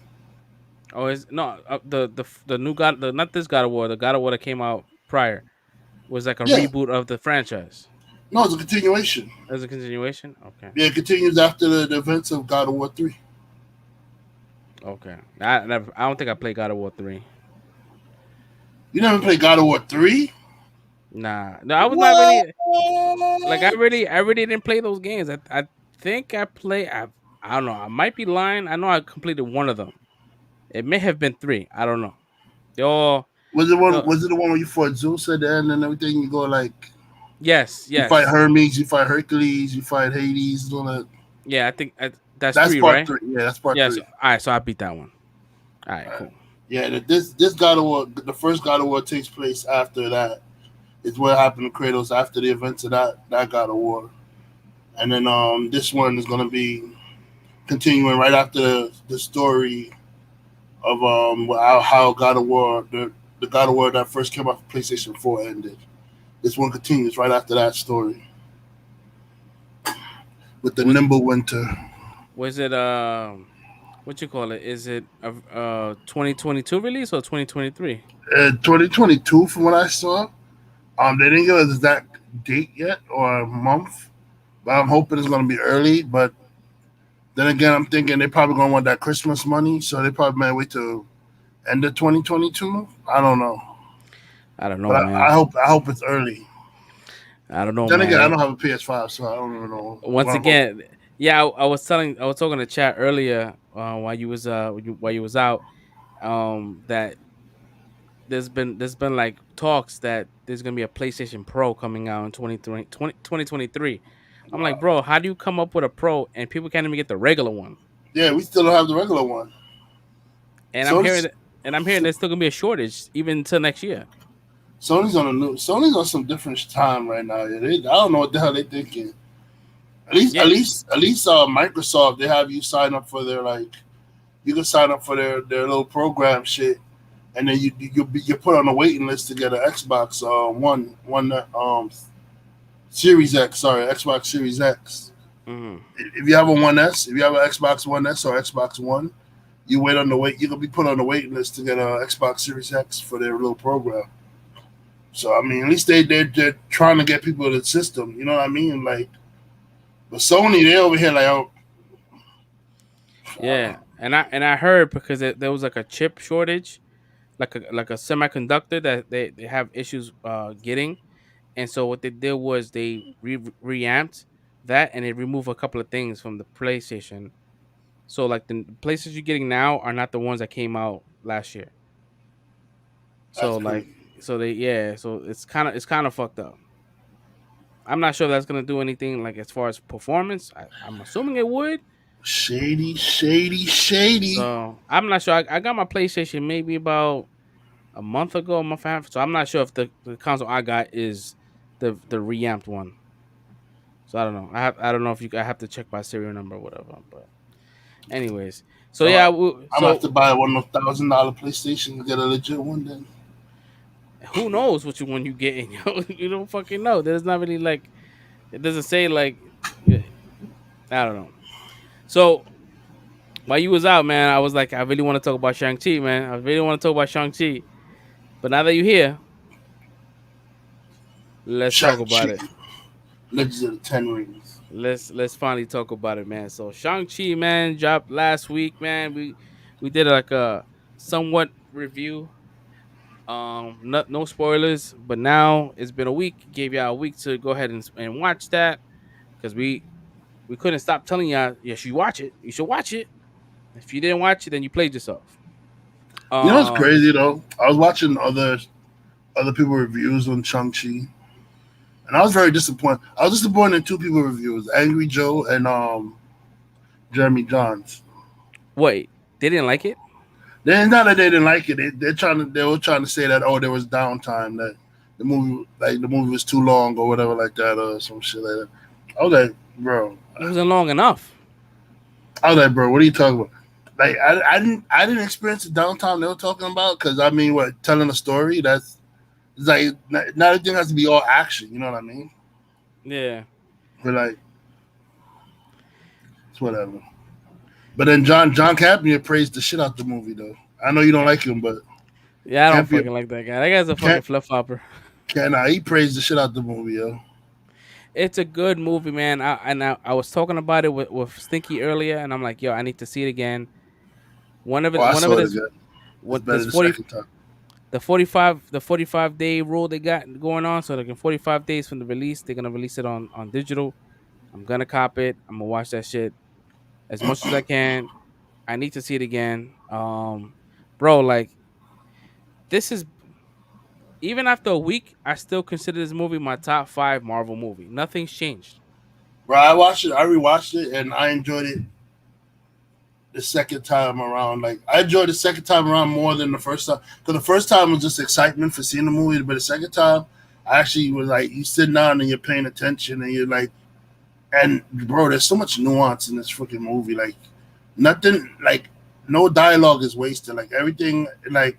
Oh, it's no the new God, not this God of War, the God of War that came out prior was like a Yeah, reboot of the franchise. no, it's a continuation. As a continuation. Okay, Yeah, it continues after the events of God of War 3. okay. I don't think I played God of War 3. You never played God of War 3? Nah, no, I was not What? really like I really didn't play those games. I think I play. I don't know. I might be lying. I know I completed one of them. It may have been three. I don't know. They all Was it one? no. Was it the one where you fought Zeus at the end and everything? You go like Yes, you fight yes, Hermes, you fight Hercules, you fight Hades, all that. yeah. I think that's That's three, part right? 3. Yeah, that's part Yes. 3. All right. So I beat that one. All right. Cool. Yeah, this God of War, the first God of War takes place after that. It's what happened to Kratos after the events of that God of War, and then this one is gonna be continuing right after the story of how God of War the God of War that first came out for PlayStation 4 ended. This one continues right after that story with the Was nimble winter. was it what you call it? Is it a 2022 release or 2023? 2022, from what I saw, they didn't give us that date yet or a month, but I'm hoping it's gonna be early. But then again, I'm thinking they're probably gonna want that Christmas money, so they probably might wait till end of 2022. I don't know, I don't but know, I man. hope it's early. I don't know, Then again, I man. don't have a PS5, so I don't even know Once what I'm hoping. again, yeah, I was talking to chat earlier while you was out that there's been like talks that there's gonna be a PlayStation Pro coming out in 2023. I'm like, Wow. bro, how do you come up with a Pro and people can't even get the regular one? Yeah, we still don't have the regular one. And I'm hearing Sony's that, and I'm hearing there's still gonna be a shortage even until next year. Sony's on some different time right now. Yeah, I don't know what the hell they thinking. At least, Yeah, at least, at least, Microsoft, they have you sign up for their like you can sign up for their little program shit, and then you put on a waiting list to get an Xbox One Series X, sorry, Xbox Series X. Mm-hmm. If you have a One S, if you have an Xbox One S or Xbox One, you wait on the wait. You're gonna be put on the wait list to get a Xbox Series X for their little program. So I mean, at least they're trying to get people to the system. You know what I mean? Like, but Sony, they over here like, oh, Yeah, and I heard because there was like a chip shortage, like a semiconductor that they have issues getting, and so what they did was they reamped that and they removed a couple of things from the PlayStation. So like the PlayStation you're getting now are not the ones that came out last year. So that's like crazy. so they yeah so it's kind of fucked up. I'm not sure that's gonna do anything like as far as performance. I'm assuming it would. Shady, shady, shady. So I'm not sure. I got my PlayStation maybe about a month ago, a month and a half. So I'm not sure if the console I got is the reamped one. So I don't know. I don't know if I have to check my serial number or whatever. But anyways, so So yeah. I'm gonna have to So buy one of those $1,000 PlayStation to get a legit one. Then who knows which one you getting? Yo? You don't fucking know. There's not really like it doesn't say like I don't know. So while you was out, man, I was like, I really want to talk about Shang-Chi, man. I really want to talk about Shang-Chi. But now that you're here, let's talk Shang about Chi, it. Legends of the Ten Rings. Let's finally talk about it, man. So Shang-Chi, man, dropped last week, man. We did like a somewhat review. No spoilers, but now it's been a week. Gave y'all a week to go ahead and watch that because we couldn't stop telling y'all, yes, you watch it. You should watch it. If you didn't watch it, then you played yourself. You know what's Um, crazy though? I was watching other people reviews on Shang Chi, and I was very disappointed. I was disappointed in two people reviews: Angry Joe and Jeremy Johns. wait, they didn't like it? It's not that they didn't like it. They were trying to say that there was downtime, that the movie was too long or whatever like that or some shit like that. I was like, bro, It wasn't long enough. bro, what are you talking about? Like I didn't experience the downtime they were talking about, because I mean, what, telling a story, that's it's like not everything has to be all action. You know what I mean? Yeah, But like it's whatever. But then John Campia praised the shit out the movie though. I know you don't like him, but yeah. I don't Campia fucking like that guy. That guy's a fucking can't flip flopper. can he praised the shit out the movie, yo. It's a good movie, man. I was talking about it with Stinky earlier, and I'm like, yo, I need to see it again. Oh, I One of saw it it is again. It's what better this the 40 second time. the 45-day rule they got going on. So like in 45 days from the release, they're gonna release it on digital. I'm gonna cop it. I'm gonna watch that shit as much as I can. I need to see it again. Bro, like this is even after a week, I still consider this movie my top 5 Marvel movie. Nothing's changed. Bro, I watched it. I rewatched it, and I enjoyed it the second time around. Like, I enjoyed the second time around more than the first time, because the first time was just excitement for seeing the movie, but the second time, I actually was like, you sit down and you're paying attention, and you're like, and bro, there's so much nuance in this freaking movie. Like, nothing, like, no dialogue is wasted. Like, everything, like,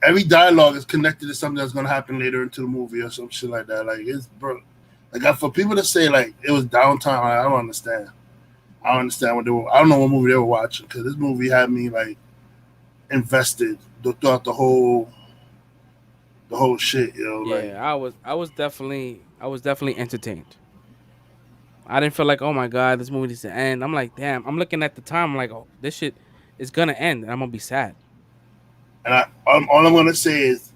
every dialogue is connected to something that's gonna happen later into the movie or some shit like that. Like, it's bro, like, for people to say like it was downtime, I don't understand. I don't understand what they were. I don't know what movie they were watching, because this movie had me like invested throughout the whole shit. You know, like, Yeah, I was definitely entertained. I didn't feel like, oh my god, this movie needs to end. I'm like, damn. I'm looking at the time. I'm like, oh, this shit is gonna end, and I'm gonna be sad. and all I'm gonna say is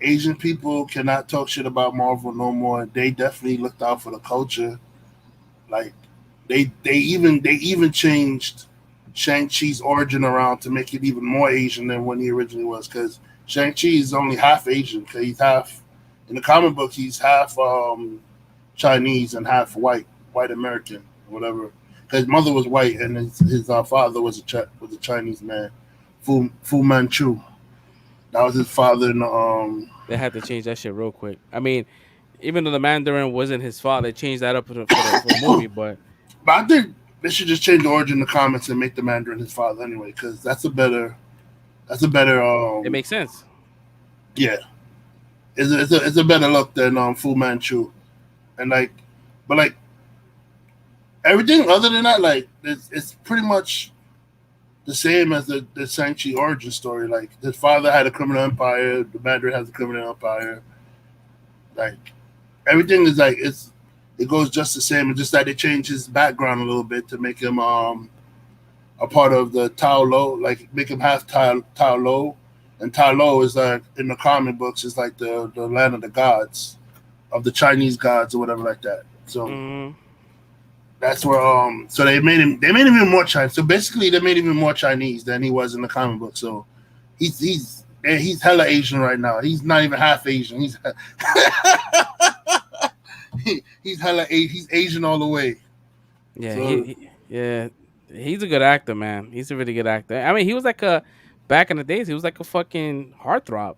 Asian people cannot talk shit about Marvel no more. They definitely looked out for the culture. Like, they even changed Shang-Chi's origin around to make it even more Asian than when he originally was. Because Shang-Chi is only half Asian. Cause he's half, in the comic book, he's half Chinese and half white American, whatever. His mother was white, and his father was a Chinese man, Fu Manchu. That was his father in the They had to change that shit real quick. I mean, even though the Mandarin wasn't his father, they changed that up for the movie. But But I think they should just change the origin of the comics and make the Mandarin his father anyway, because that's a better it makes sense. yeah, it's a better look than Fu Manchu, and like, but like Everything other than that, like it's pretty much the same as the Shang-Chi origin story. Like his father had a criminal empire, the Mandarin has a criminal empire. Like everything is like it goes just the same. It's just that they change his background a little bit to make him a part of the Tao Lo, like make him half Tao Lo. And Tao Lo is like in the comic books is like the land of the gods, of the Chinese gods or whatever like that. So Mm-hmm. that's where so they made him even more Chinese. So basically they made him even more Chinese than he was in the comic book. So he's hella Asian right now. He's not even half Asian. He's hella he's Asian all the way. Yeah, So yeah, he's a good actor, man. He's a really good actor. I mean, he was like a back in the days. He was like a fucking heartthrob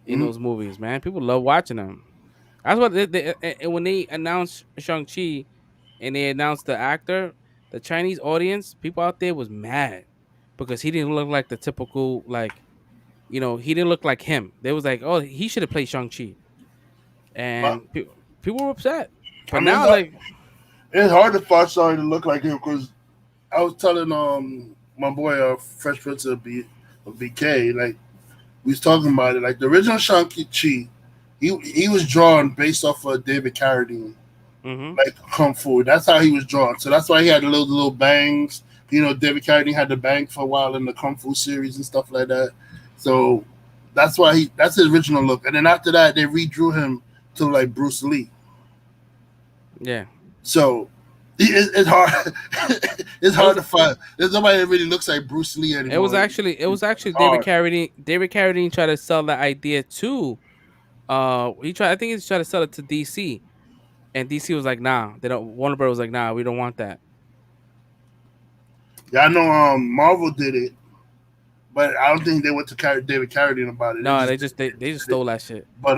in mhm. those movies, man. People love watching him. That's what and when they announced Shang Chi and they announced the actor, the Chinese audience, people out there was mad because he didn't look like the typical like he didn't look like him. They was like, oh, he should have played Shang Chi, But and people were upset. I But mean now, like, it's hard to find somebody to look like him because I was telling my boy Fresh Prince of BK, like we was talking about it. Like the original Shang-Chi, he was drawn based off of David Carradine, mm-hmm, like kung fu. That's how he was drawn. So that's why he had the little bangs. David Carradine had the bang for a while in the kung fu series and stuff like that. So that's his original look. And then after that, they redrew him to like Bruce Lee. yeah. So it's hard. It's It hard was to find. There's nobody that really looks like Bruce Lee anymore. it was actually It's hard. David Carradine tried to sell the idea to I think he tried to sell it to DC, and DC was like, nah, they don't. Warner Bros was like, nah, we don't want that. Yeah, I know. Marvel did it, but I don't think they went to David Carradine about it. They No, just they just did it. stole that shit. But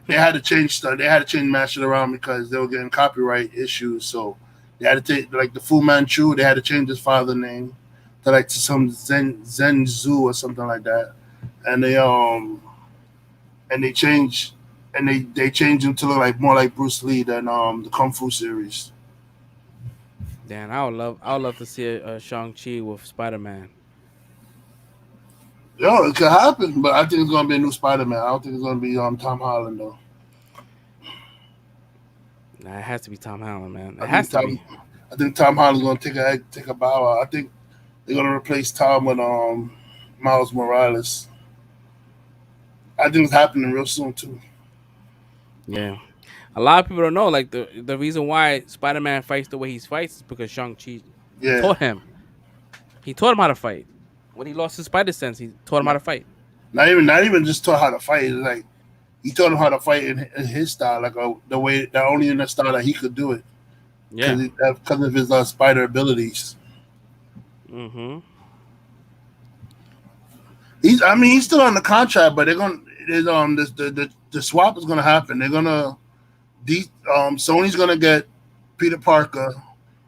they had to change stuff. They had to change match it around because they were getting copyright issues. So they had to take like the Fu Manchu. They had to change his father name to like to some Zen Zhu or something like that. And they changed they changed him to look like more like Bruce Lee than the Kung Fu series. Damn, I would love to see a Shang Chi with Spider Man. Yo, it could happen, but I think it's gonna be a new Spider Man. I don't think it's gonna be Tom Holland though. Nah, it has to be Tom Holland, man. It I has think to be. Tom Holland's gonna take a bow out. I think they're gonna replace Tom with Miles Morales. I think it's happening real soon too. Yeah. A lot of people don't know, like the reason why Spider Man fights the way he fights is because Shang Chi Yeah, taught him. He taught him how to fight. When he lost his spider sense, he taught him how not, to fight. not even just taught how to fight. It's like he taught him how to fight in his style, like the way that only in the style that he could do it Yeah. because of his spider abilities. Mm-hmm. He's still on the contract, but they're gonna there's the swap is gonna happen. They're gonna Sony's gonna get Peter Parker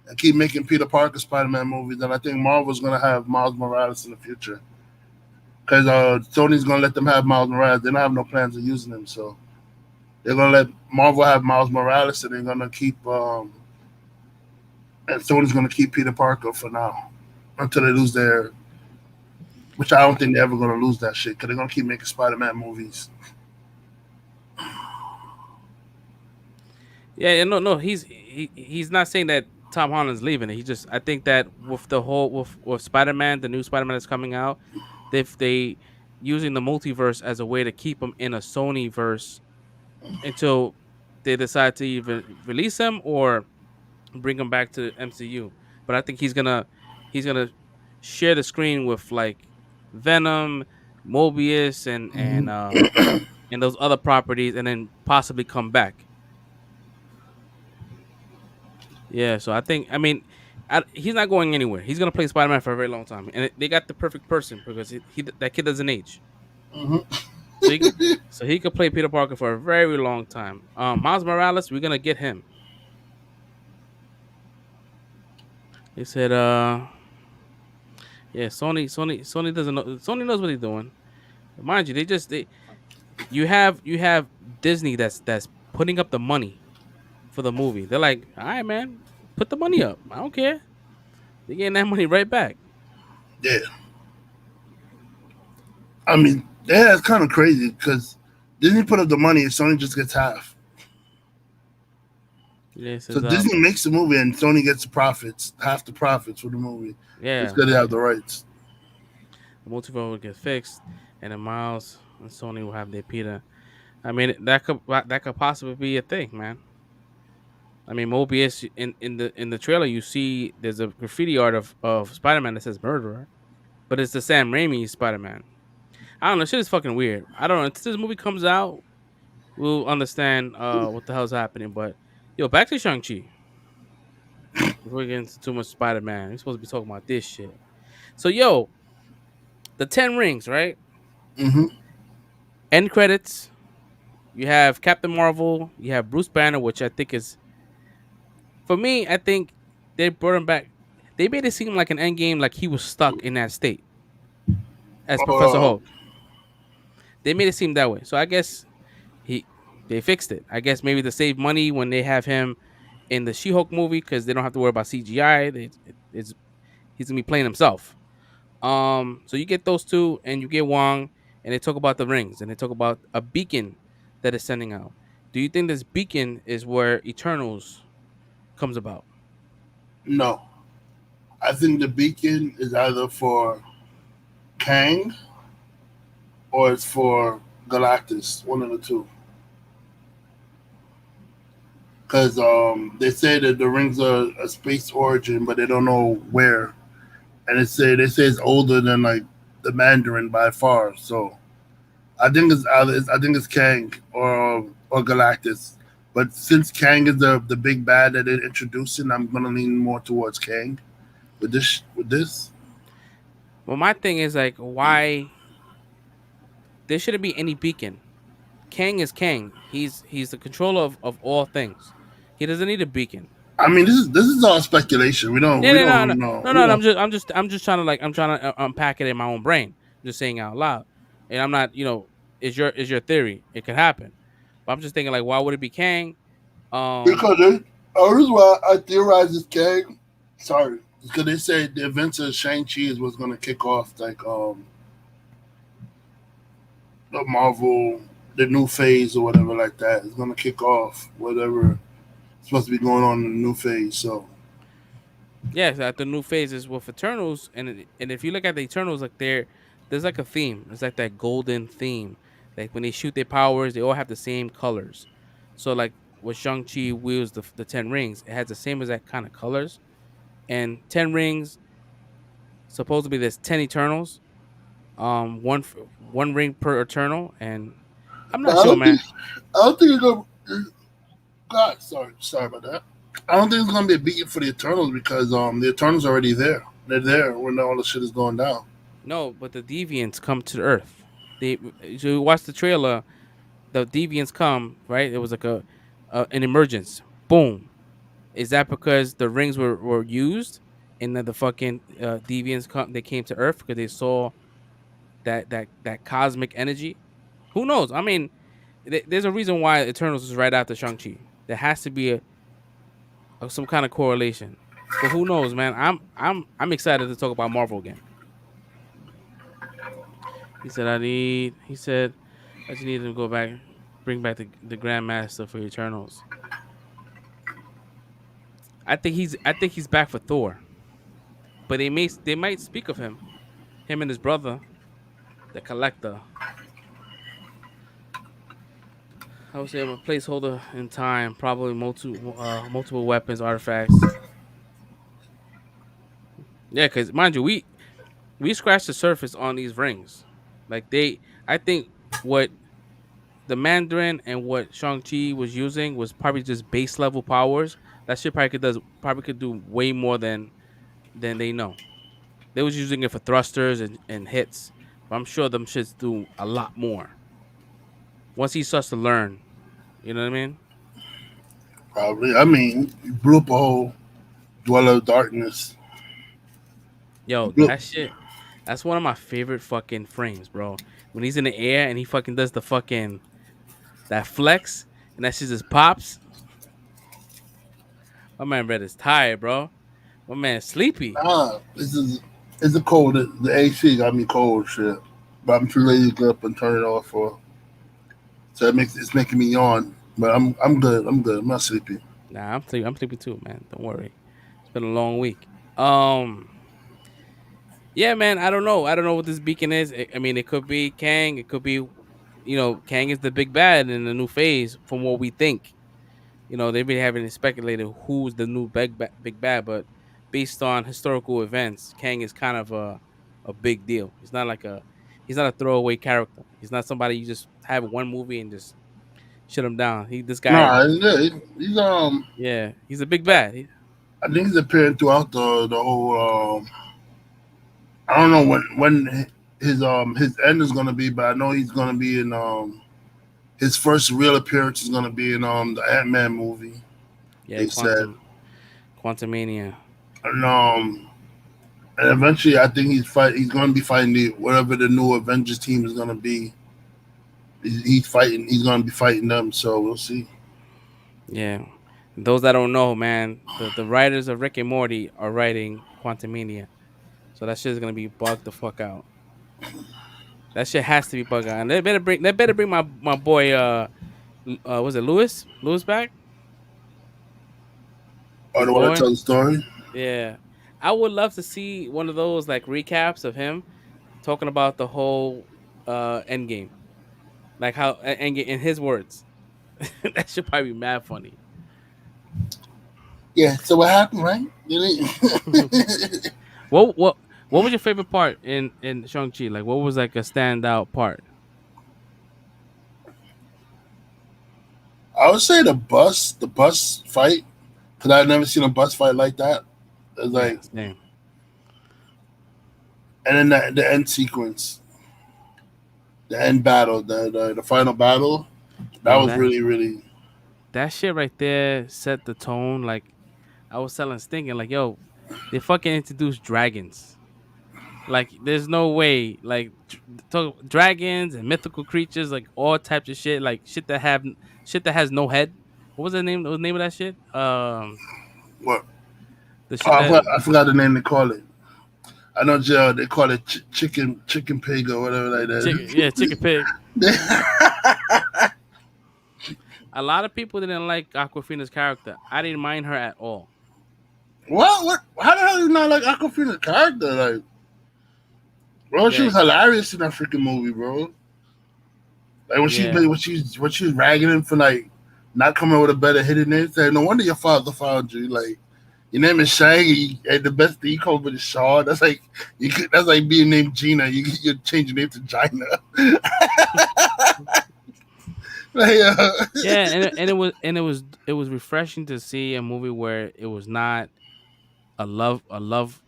and keep making Peter Parker Spider-Man movies, and I think Marvel's gonna have Miles Morales in the future because Sony's gonna let them have Miles Morales. They don't have no plans of using him, so they're gonna let Marvel have Miles Morales, and they're gonna keep and Sony's gonna keep Peter Parker for now until they lose their. Which I don't think they're ever gonna lose that shit because they're gonna keep making Spider-Man movies. Yeah, no, he's not saying that Tom Holland's leaving it. He just I think that with the whole with Spider Man, the new Spider Man that's coming out, they using the multiverse as a way to keep him in a Sony verse until they decide to even release him or bring him back to MCU. But I think he's gonna share the screen with like Venom, Mobius, and those other properties, and then possibly come back. Yeah, so I mean, he's not going anywhere. He's gonna play Spider Man for a very long time, and they got the perfect person because that kid doesn't age, Mm-hmm. so he could play Peter Parker for a very long time. Miles Morales, we're gonna get him. They said, yeah, Sony doesn't know. Sony knows what he's doing. Mind you, you have Disney that's putting up the money for the movie. They're like, all right, man. Put the money up. I don't care. They're getting that money right back. Yeah, I mean, yeah, it's kind of crazy because Disney put up the money and Sony just gets half. This So is Disney makes the movie and Sony gets the profits, half the profits for the movie. It's yeah. because they have the rights. The multiverse will get fixed, and then Miles and Sony will have their Peter. I mean, that could possibly be a thing, man. I mean, Mobius in the trailer, you see there's a graffiti art of Spider Man that says murderer, but it's the Sam Raimi Spider Man. I don't know. Shit is fucking weird. I don't know. Until this movie comes out, we'll understand what the hell's happening. But yo, back to Shang Chi. Before we get into too much Spider Man, we're supposed to be talking about this shit. So yo, the 10 Rings, right? Hmm. End credits. You have Captain Marvel. You have Bruce Banner, which I think is, for me, I think they brought him back. They made it seem like an end game, like he was stuck in that state as Professor Uh, Hulk. They made it seem that way. So I guess he they fixed it. I guess maybe to save money when they have him in the She-Hulk movie because they don't have to worry about CGI. It's he's gonna be playing himself. So you get those two, and you get Wong, and they talk about the rings, and they talk about a beacon that is sending out. Do you think this beacon is where Eternals comes about? no, I think the beacon is either for Kang or it's for Galactus, one of the two. Because they say that the rings are a space origin, but they don't know where. And they say it's older than like the Mandarin by far. So I think it's Kang or Galactus. But since Kang is the big bad that they're introducing, I'm gonna lean more towards Kang with this. Well, my thing is like, why there shouldn't be any beacon. Kang is Kang. He's the controller of all things. He doesn't need a beacon. I mean, this is all speculation. We don't No, we no, don't no, really no, know. no, We no. don't. I'm just trying to unpack it in my own brain. I'm just saying out loud, and I'm not, is your theory. It could happen, but I'm just thinking like, why would it be Kang? Um, Because the reason why I theorize it's Kang, sorry, because they say the events of Shang Chi is what's gonna kick off like the Marvel, the new phase or whatever like that. It's gonna kick off whatever supposed to be going on in the new phase. So yes, at the new phases with Eternals, and if you look at the Eternals, like there's like a theme. It's like that golden theme. Like when they shoot their powers, they all have the same colors. So like when Shang Chi wields the 10 rings, it has the same exact kind of colors. And 10 rings, supposedly there's 10 Eternals. One ring per Eternal, and I'm but not sure, man. I don't think it's gonna. God, sorry about that. I don't think it's gonna be a beacon for the Eternals because the Eternals are already there. They're there when all the shit is going down. No, but the Deviants come to the Earth. They so you watch the trailer. The Deviants come, right? It was like an emergence. Boom. Is that because the rings were used and then the fucking Deviants come? They came to Earth because they saw that cosmic energy. Who knows? I mean, there's a reason why Eternals is right after Shang Chi. There has to be some kind of correlation. But who knows, man? I'm excited to talk about Marvel again. He said I need. He said I just need to go back, bring back the Grandmaster for Eternals. I think he's back for Thor, but they might speak of him and his brother, the Collector. I would say I'm a placeholder in time, probably multiple weapons, artifacts. Yeah, because mind you, we scratched the surface on these rings. Like I think what the Mandarin and what Shang Chi was using was probably just base level powers. That shit probably could do way more than they know. They was using it for thrusters and hits, but I'm sure them shits do a lot more once he starts to learn. You know what I mean? Probably. I mean, you blew up a whole dweller of darkness. Yo, Blew, that shit. That's one of my favorite fucking frames, bro. When he's in the air and he fucking does the fucking that flex and that shit just pops. My man Red is tired, bro. My man sleepy. Nah, it's a cold. The AC got me cold, shit. But I'm too lazy to get up and turn it off for. So it's making me yawn. But I'm good. I'm good. I'm not sleepy. Nah, I'm sleepy too, man. Don't worry. It's been a long week. Um, yeah, man. I don't know. I don't know what this beacon is. I mean, it could be Kang. It could be, Kang is the big bad in the new phase, from what we think. They've been having speculated who's the new big bad, but based on historical events, Kang is kind of a big deal. He's not a throwaway character. He's not somebody you just have one movie and just shut him down. This guy, Nah, he's yeah, he's a big bad. I think he's appearing throughout the whole. I don't know when his end is gonna be, but I know he's gonna be in his first real appearance is gonna be in the Ant-Man movie. Yeah, They said, Quantum Mania. and and eventually I think he's gonna be fighting whatever the new Avengers team is gonna be. He's fighting. He's gonna be fighting them. So we'll see. Yeah. Those that don't know, man, the writers of Rick and Morty are writing Quantum Mania. So that shit is gonna be bugged the fuck out. That shit has to be bugged out. And they better bring my boy was it Lewis back? Oh, With the one that Owen? tells the story. Yeah. I would love to see one of those like recaps of him talking about the whole end game. Like how in his words. That should probably be mad funny. Yeah. So what happened, right? Did what what what was your favorite part in Shang-Chi? Like what was like a standout part? I would say the bus fight, because I've never seen a bus fight like that. It's Yeah, like, same. and then the end sequence, the end battle, the final battle, that Yo, was really. that shit right there set the tone. Like I was telling Stinking, like, yo, they fucking introduced dragons. Like, there's no way, like, dragons and mythical creatures, like all types of shit, like shit that has no head. What was the name? What was the name of that shit? What? The Oh, shit that I forgot the name they call it. I know jail. They call it chicken pig or whatever like chicken, yeah, chicken pig. that. A lot of people didn't like Aquafina's character. I didn't mind her at all. What? How the hell is not like Aquafina's character? Like, bro, she Yeah, was hilarious in that freaking movie, bro. Like yeah, when she was ragging him for like not coming up with a better hidden name. Saying, no wonder your father found you. Like, your name is Shang, and the best thing you come up with is Shaw. That's like that's like being named Gina. You change your name to Gina. Like, yeah. And it was refreshing to see a movie where it was not a love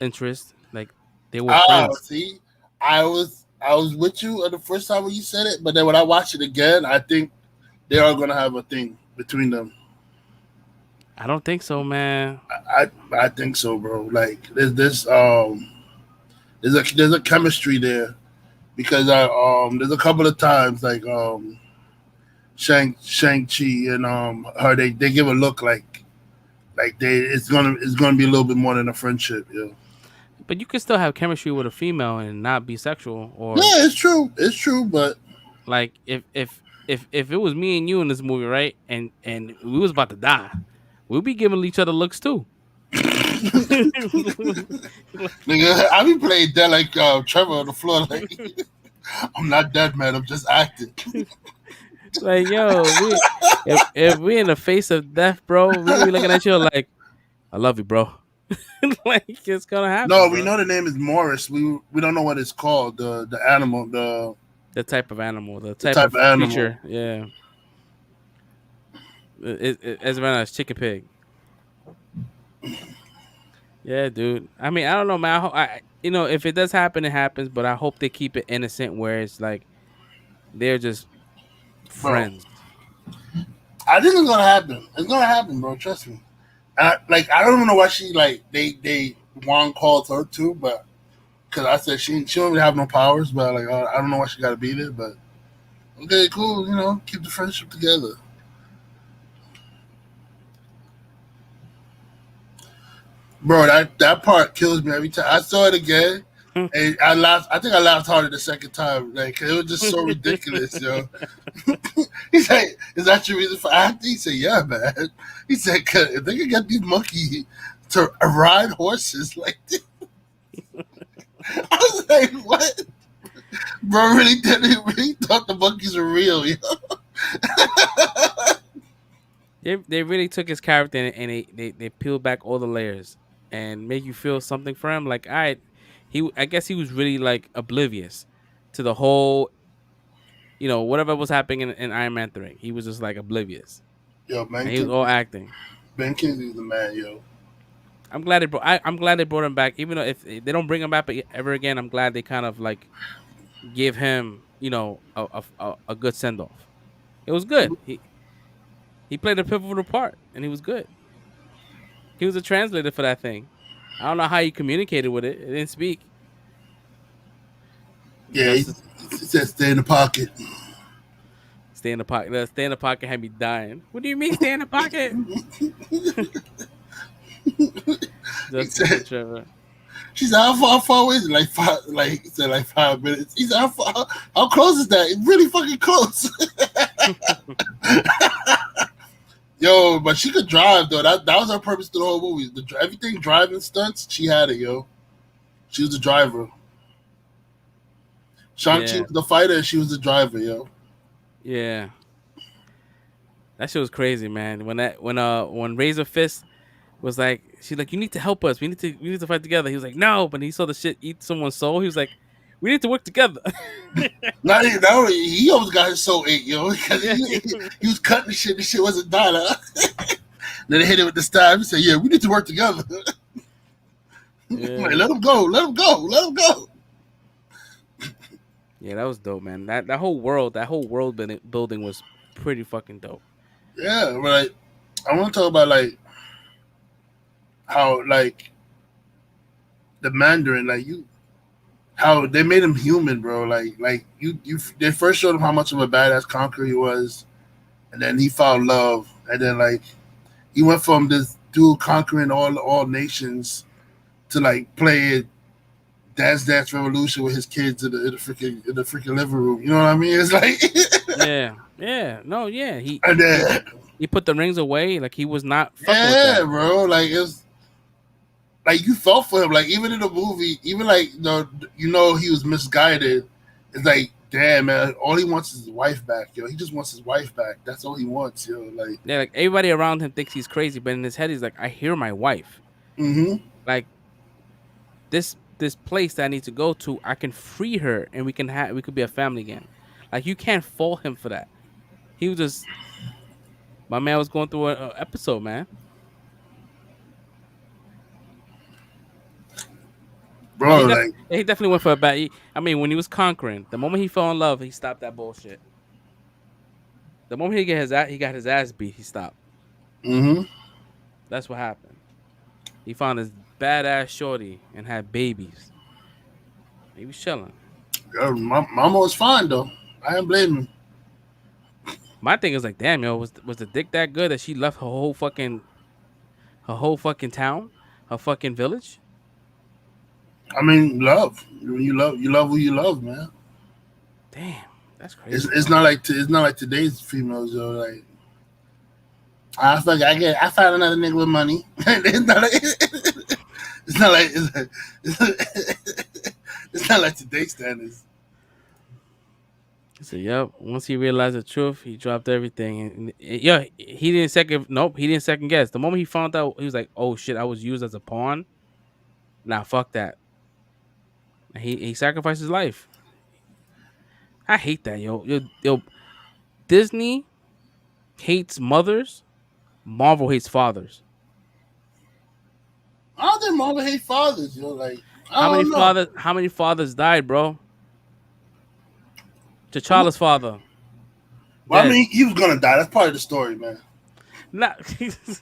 interest. Like they were friends. see, I was with you the first time when you said it, but then when I watch it again, I think they are gonna have a thing between them. I don't think so, man. I think so, bro. Like there's a chemistry there because I there's a couple of times like Shang Chi and her they give a look like they it's gonna be a little bit more than a friendship, yeah. But you can still have chemistry with a female and not be sexual, or Yeah, it's true, but like if it was me and you in this movie, right? And we was about to die, we'll be giving each other looks too. nigga, I be playing dead like Trevor on the floor. Like, I'm not dead, man. I'm just acting. Like, yo, if we in the face of death, bro, we gonna be looking at you like, I love you, bro. Like it's gonna No, happen, we bro. know the name is Morris. We don't know what it's called. The animal, The type of animal, the the type type of of animal. creature, yeah. As well as chicken pig. Yeah, dude. I mean, I don't know, man. If it does happen, it happens. But I hope they keep it innocent, where it's like they're just Bro, friends. I think it's gonna happen. It's gonna happen, bro. Trust me. I don't even know why she like they Juan called her too, but because I said she don't really have no powers, but like I don't know why she got to be there, but okay, cool. Keep the friendship together. Bro, that part kills me every time. I saw it again, and I laughed. I think I laughed harder the second time. Like, it was just so ridiculous, yo. He's like, "Is that your reason for acting?" He said, "Yeah, man." He said, "Cause if they can get these monkeys to ride horses like this," I was like, "What?" Bro, really thought the monkeys were real, yo. They really took his character and they peeled back all the layers and make you feel something for him. Like, all right, I guess he was really like oblivious to the whole, whatever was happening in Iron Man 3. He was just like oblivious, Yo, and he was all acting. Ben Kingsley's the man, yo. I'm glad they brought him back, even though if they don't bring him back ever again, I'm glad they kind of like give him, a good send off. It was good. He played a pivotal part, and he was good. He was a translator for that thing. I don't know how he communicated with it. It didn't speak. Yeah, he said stay in the pocket. Stay in the pocket. Stay in the pocket had me dying. What do you mean stay in the pocket? Justin Trevor. She said, how far away is it? Like 5 minutes. He said, how close is that? It's really fucking close. Yo, but she could drive though. That was her purpose to the whole movie. Everything driving stunts, she had it, yo. She was the driver. Shang-Chi was the fighter, and she was the driver, yo. Yeah. That shit was crazy, man. When Razor Fist was like, she's like, you need to help us. We need to fight together. He was like, no, but he saw the shit eat someone's soul. He was like, we need to work together. Not only he almost got his soul ate, yo. Because he was cutting the shit. The shit wasn't done. Then they hit it with the stab. He said, yeah, we need to work together. Like, let him go. Let him go. Let him go. Yeah, that was dope, man. That whole world building was pretty fucking dope. Yeah, but I want to talk about like how like the Mandarin, like how they made him human, bro. Like they first showed him how much of a badass conqueror he was, and then he found love, and then like he went from this dude conquering all nations to like playing Dance Revolution with his kids in the freaking living room. You know what I mean? It's like he put the rings away. Like he was not fucking with that. Bro. Like it's like you felt for him. Like even in the movie, even like he was misguided. It's like, damn, man, all he wants is his wife back, yo. He just wants his wife back. That's all he wants, yo. Like like everybody around him thinks he's crazy, but in his head he's like, I hear my wife. Mm-hmm. Like this place that I need to go to, I can free her and we could be a family again. Like you can't fault him for that. He was just, my man was going through an episode, man. Bro, he definitely went for a bad. When he was conquering, the moment he fell in love, he stopped that bullshit. The moment he got his ass beat, he stopped. Mm-hmm. That's what happened. He found his badass shorty and had babies. He was chilling. Girl, mama was fine though. I ain't blaming him. My thing is like, damn, yo, was the dick that good that she left her whole fucking town, her fucking village? I mean, love. You love who you love, man. Damn, that's crazy. It's not like today's females, though. Like, I found another nigga with money. It's not like today's standards. So yep. Once he realized the truth, he dropped everything. And he didn't second guess. The moment he found out, he was like, "Oh shit, I was used as a pawn." Nah, fuck that. And he sacrificed his life. I hate that, yo. Disney hates mothers. Marvel hates fathers. I don't think Marvel hates fathers, yo. Like, How many fathers died, bro? T'Challa's father. Well, I mean, he was gonna die. That's part of the story, man. That's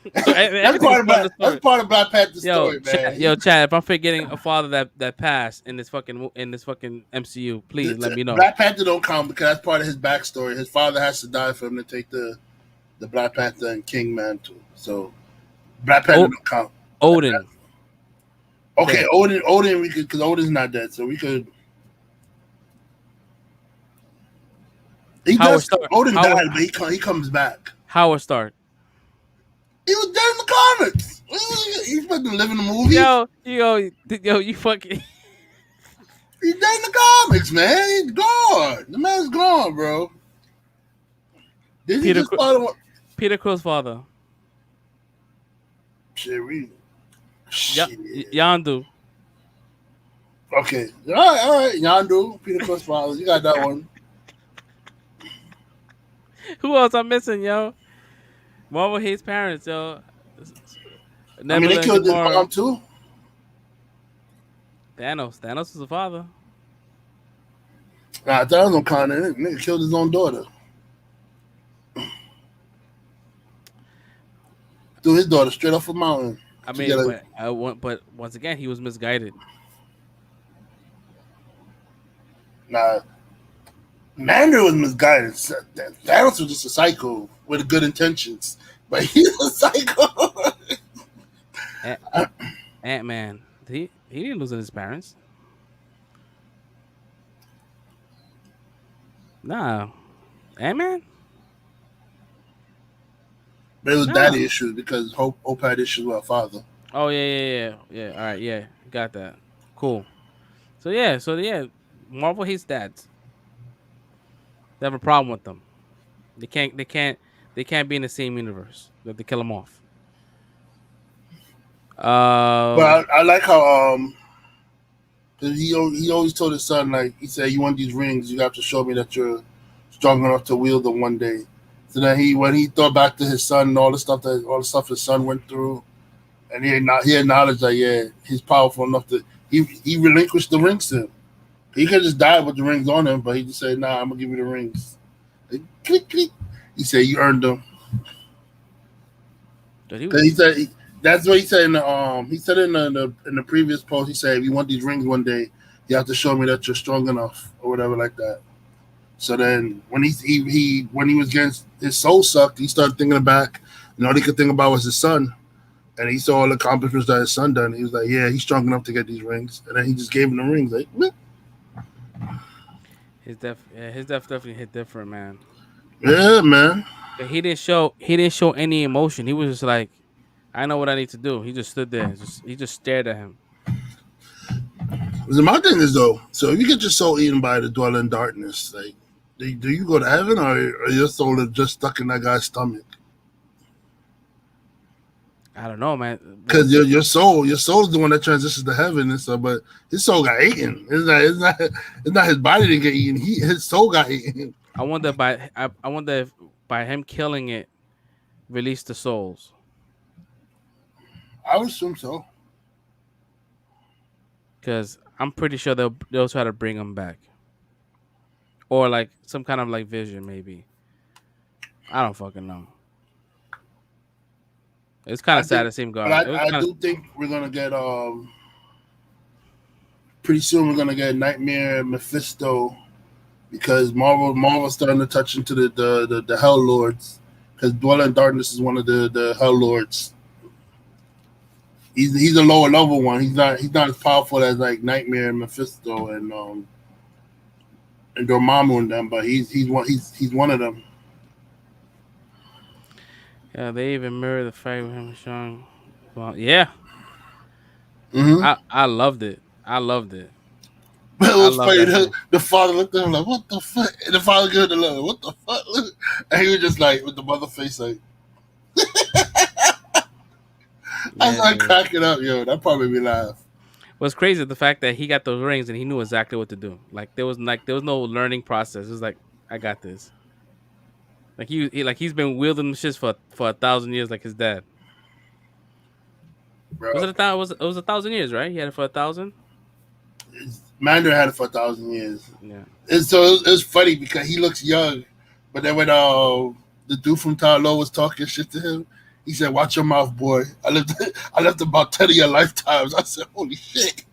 part of Black Panther's story, man. Chad, if I'm forgetting a father that passed in this fucking MCU, please let me know. Black Panther don't count because that's part of his backstory. His father has to die for him to take the Black Panther and King mantle. So Black Panther don't count. Odin. Okay, Dead. Odin, we could because Odin's not dead, so we could. He Howard does. Stark. Odin died, but he comes back. Howard Stark. He was dead in the comics. He's supposed to live in the movies. Yo, you fucking He's dead in the comics, man. He's gone. The man's gone, bro. Did he Peter just follow? Peter Quill's father. Shit, Yeah, Yandu. Okay. All right. Yandu, Peter Quill's father. You got that one. Who else I'm missing, yo? Marvel hates parents, yo. I mean, they Nebula and killed his Gamora. mom too. Thanos. Thanos is the father. Nah, that was no con. Nigga killed his own daughter. Threw his daughter straight off a mountain. I mean, but once again, he was misguided. Nah, Mander was misguided. Thanos was just a psycho with good intentions, but he's a psycho. Ant-Man. He didn't lose his parents. Nah. Ant-Man? But it was No. daddy issues because Hope had issues with her father. Oh yeah. All right, yeah, got that. Cool. So Marvel hates dads. They have a problem with them. They can't be in the same universe. They have to kill them off. But I like how 'cause he always told his son, like, he said, you want these rings, you have to show me that you're strong enough to wield them one day. So then when he thought back to his son and all the stuff his son went through, and he acknowledged that, yeah, he's powerful enough to he relinquished the rings to him. He could just die with the rings on him, but he just said, nah, I'm gonna give you the rings. Like, click, click. He said, you earned them. Because he said that's what he said in the he said in the previous post. He said, if you want these rings one day, you have to show me that you're strong enough or whatever like that. So then when he was getting his soul sucked, he started thinking back, and all he could think about was his son. And he saw all the accomplishments that his son done. He was like, yeah, he's strong enough to get these rings. And then he just gave him the rings. Like, meh. His death definitely hit different, man. Yeah, man. But he didn't show any emotion. He was just like, I know what I need to do. He just stood there. He just stared at him. My thing is, though, so if you get your soul eaten by the dweller in darkness, like, do you go to heaven, or your soul is just stuck in that guy's stomach? I don't know, man. Because your soul is the one that transitions to heaven and stuff, but his soul got eaten. It's not his body didn't get eaten. His soul got eaten. I wonder if by him killing it, release the souls. I would assume so. Because I'm pretty sure they'll try to bring him back, or like some kind of like vision, maybe. I don't fucking know. It's kind of sad to see him go. I do think we're gonna get pretty soon. We're gonna get Nightmare Mephisto, because Marvel's starting to touch into the Hell Lords, because Dweller in Darkness is one of the Hell Lords. He's a lower level one. He's not as powerful as like Nightmare and Mephisto and Dormammu and them, but he's one of them. Yeah, they even mirror the fight with him, Sean. Well, yeah. Mm-hmm. I loved it. But it was funny. The father looked at him like, "What the fuck?" And the father gave the look, "What the fuck?" And he was just like, with the mother face, like. I was like cracking up, yo. That probably made me laugh. What's crazy is the fact that he got those rings and he knew exactly what to do. Like there was no learning process. It was like, I got this. Like he's been wielding the shits for 1,000 years, like his dad. Bro. Was it it was 1,000 years, right? He had it for 1,000. Mander had it for 1,000 years. Yeah. And so it was funny because he looks young, but then when the dude from Tylo was talking shit to him, he said, "Watch your mouth, boy. I lived about 10 of your lifetimes." I said, "Holy shit."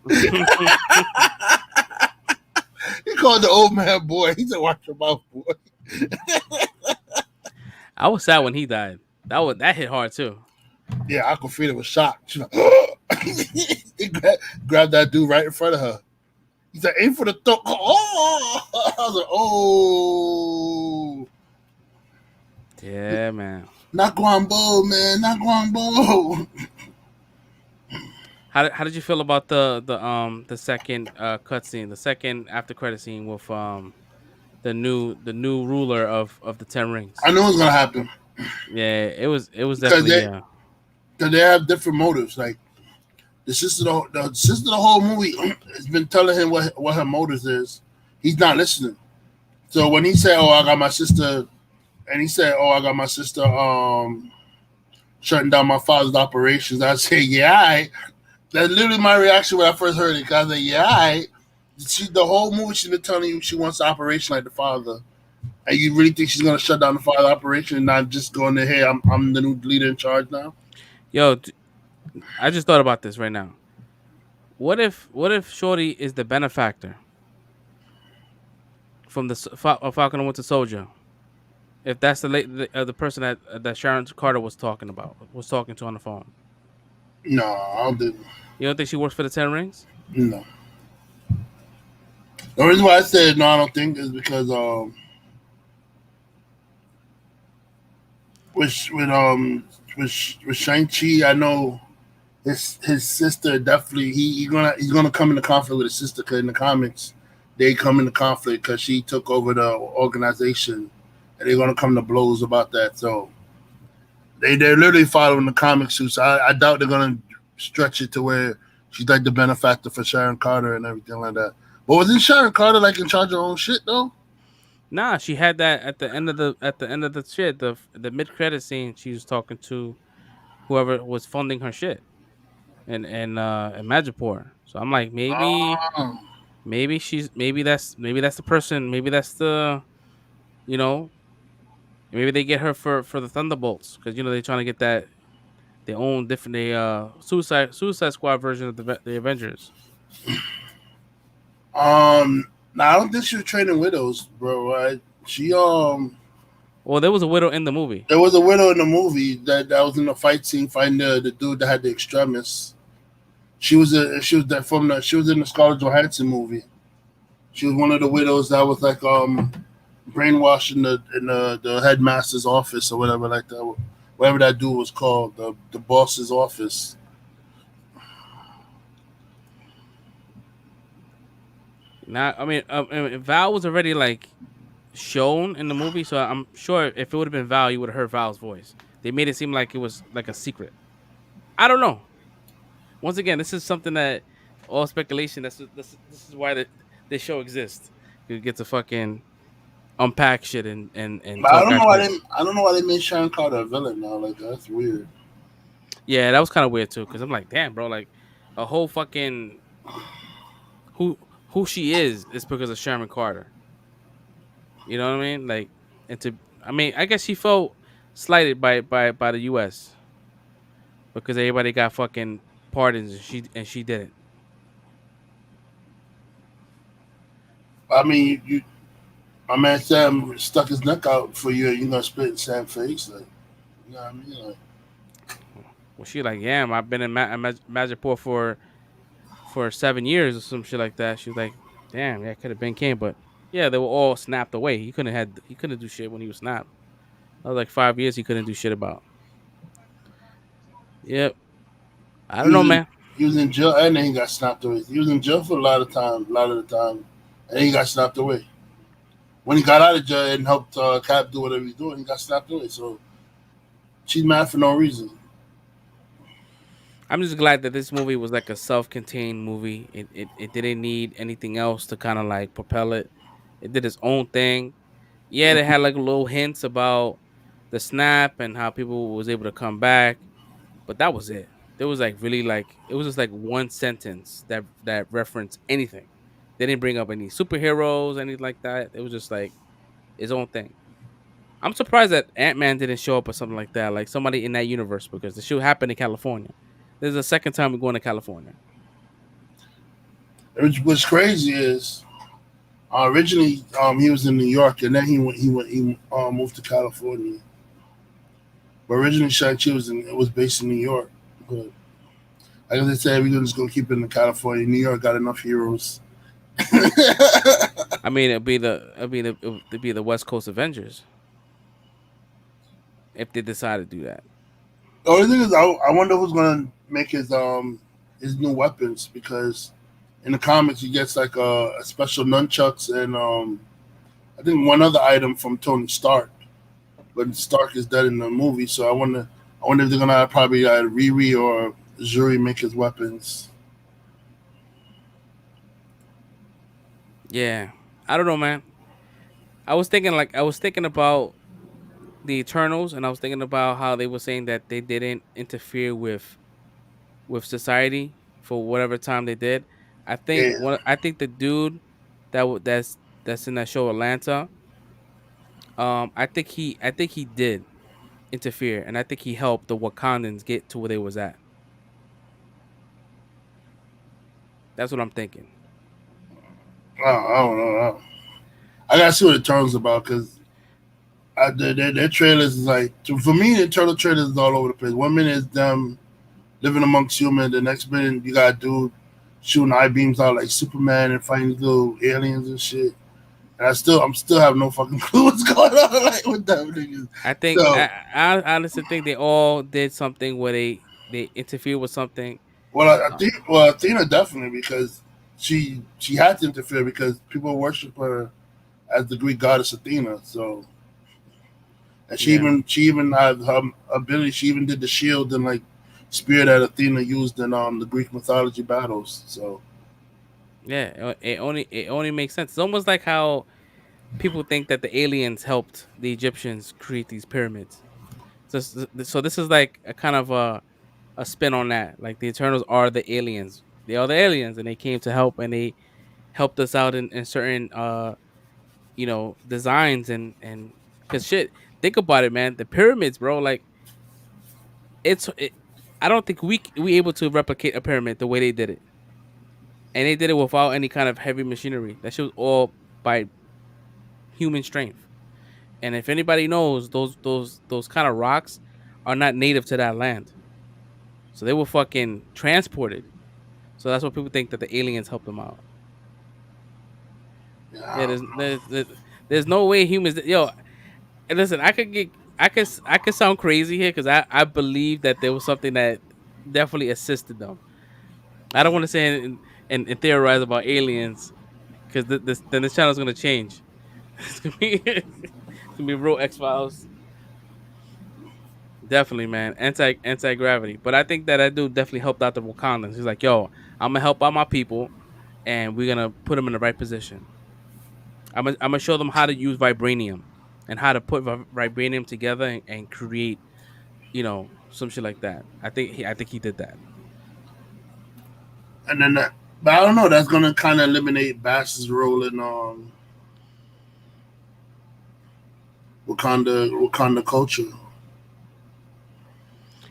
He called the old man boy. He said, "Watch your mouth, boy." I was sad when he died. That hit hard too. Yeah, Aquafina was shocked. She's like, it grabbed that dude right in front of her. He's like, aim for the throat. Oh, I was like, oh. Yeah, man. Not Guambo, man. Not Guambo. How did you feel about the second cutscene, the second after credit scene with the new ruler of the Ten Rings? I knew it was gonna happen. Yeah, it was Because definitely they have different motives. Like the sister of the whole movie has been telling him what her motives is. He's not listening. So when he said, "Oh, I got my sister," and he said, "Oh, I got my sister shutting down my father's operations," I say, "Yeah." That's literally my reaction when I first heard it. Cause I was like, "Yeah." The whole movie she's been telling you she wants to operation like the father. And you really think she's gonna shut down the father operation and not just go in there, hey, I'm the new leader in charge now? Yo, I just thought about this right now. What if Shorty is the benefactor from the Falcon and Winter Soldier? If that's the person that Sharon Carter was talking to on the phone. No, I don't think. You don't think she works for the Ten Rings? No. The reason why I said no, I don't think is because with Shang-Chi, I know his sister definitely he's gonna come into conflict with his sister, because in the comics they come into conflict because she took over the organization and they're gonna come to blows about that. So they're literally following the comics too. So I doubt they're gonna stretch it to where she's like the benefactor for Sharon Carter and everything like that. But wasn't Sharon Carter like in charge of her own shit though? Nah, she had that at the end of the shit, the mid credit scene. She was talking to whoever was funding her shit in Madripoor. So I'm like, maybe Oh. maybe that's the person. Maybe that's the, you know, maybe they get her for the Thunderbolts, because they're trying to get that their own different Suicide Squad version of the Avengers. Now I don't think she was training widows, bro. Right? She Well, there was a widow in the movie. there was a widow in the movie that was in the fight scene fighting the dude that had the extremists. She was in the Scarlett Johansson movie. She was one of the widows that was like brainwashed in the headmaster's office or whatever like that. Whatever that dude was called, the boss's office. Now, I mean, Val was already like shown in the movie, so I'm sure if it would have been Val, you would have heard Val's voice. They made it seem like it was like a secret. I don't know. Once again, this is something that all speculation. This is why this show exists. You get to fucking unpack shit and But talk. I don't know why they made Sharon Carter a villain now. Like that's weird. Yeah, that was kind of weird too, because I'm like, damn, bro, like a whole fucking who she is because of Sharon Carter. You know what I mean? Like, I guess she felt slighted by the U.S. because everybody got fucking pardons and she didn't. I mean, my man Sam stuck his neck out for you. You gonna spit in Sam's face, like, you know what I mean? Like, well, she like, yeah, I've been in Madripoor for 7 years or some shit like that. She was like, damn, yeah, could have been King, but yeah, they were all snapped away. He couldn't do shit when he was snapped. That was like 5 years he couldn't do shit about. Yep. I don't know, man. He was in jail and then he got snapped away. He was in jail for a lot of the time, and then he got snapped away. When he got out of jail and helped Cap do whatever he's doing, he got snapped away. So she's mad for no reason. I'm just glad that this movie was like a self-contained movie. It didn't need anything else to kind of like propel it. It did its own thing. Yeah, they had like little hints about the snap and how people was able to come back, but that was it. There was like really like it was just like one sentence that referenced anything. They didn't bring up any superheroes, anything like that. It was just like its own thing. I'm surprised that Ant-Man didn't show up or something like that, like somebody in that universe, because the show happened in California. This is the second time we're going to California. What's crazy is originally he was in New York and then he moved to California. But originally Shang-Chi was based in New York. But Like I said, we're just gonna keep it in California. New York got enough heroes. I mean, it'd be the West Coast Avengers if they decide to do that. The only thing is, I wonder who's gonna make his new weapons because in the comics he gets like a special nunchucks and I think one other item from Tony Stark, but Stark is dead in the movie. So I wonder if they're gonna have probably Riri or Zuri make his weapons. Yeah, I don't know, man. I was thinking about the Eternals, and I was thinking about how they were saying that they didn't interfere with society for whatever time they did. Yeah, I think the dude that's in that show Atlanta, I think he did interfere, and I think he helped the Wakandans get to where they was at. That's what I'm thinking. I don't know. I gotta see what it turns about because their trailers is like for me the turtle trailers is all over the place. One minute is them living amongst humans, the next minute you got a dude shooting eye beams out like Superman and fighting these little aliens and shit. And I'm still have no fucking clue what's going on like with them niggas. I think So I honestly think they all did something where they interfere with something. I think Athena definitely because she had to interfere because people worship her as the Greek goddess Athena. So and Yeah, she even had her ability. She even did the shield and like spear that Athena used in the Greek mythology battles. So yeah. It only makes sense. It's almost like how people think that the aliens helped the Egyptians create these pyramids. So this is like a kind of a spin on that. Like the Eternals are the aliens. They are the aliens, and they came to help, and they helped us out in certain designs and because shit. Think about it, man. The pyramids, bro. Like it, I don't think we able to replicate a pyramid the way they did it, and they did it without any kind of heavy machinery. That shit was all by human strength. And if anybody knows, those kind of rocks are not native to that land, so they were fucking transported. So that's what people think that the aliens helped them out. Yeah, yeah, there's no way humans. Yo, and listen, I could sound crazy here because I believe that there was something that definitely assisted them. I don't want to say and theorize about aliens because this channel's gonna change. It's gonna be real X Files. Definitely, man. Anti gravity. But I think that dude definitely helped out the Wakandans. He's like, yo, I'm gonna help out my people, and we're gonna put them in the right position. I'm gonna show them how to use vibranium and how to put vibranium together and create, some shit like that. I think he did that. and then but I don't know. That's gonna kind of eliminate Bass's role in Wakanda culture.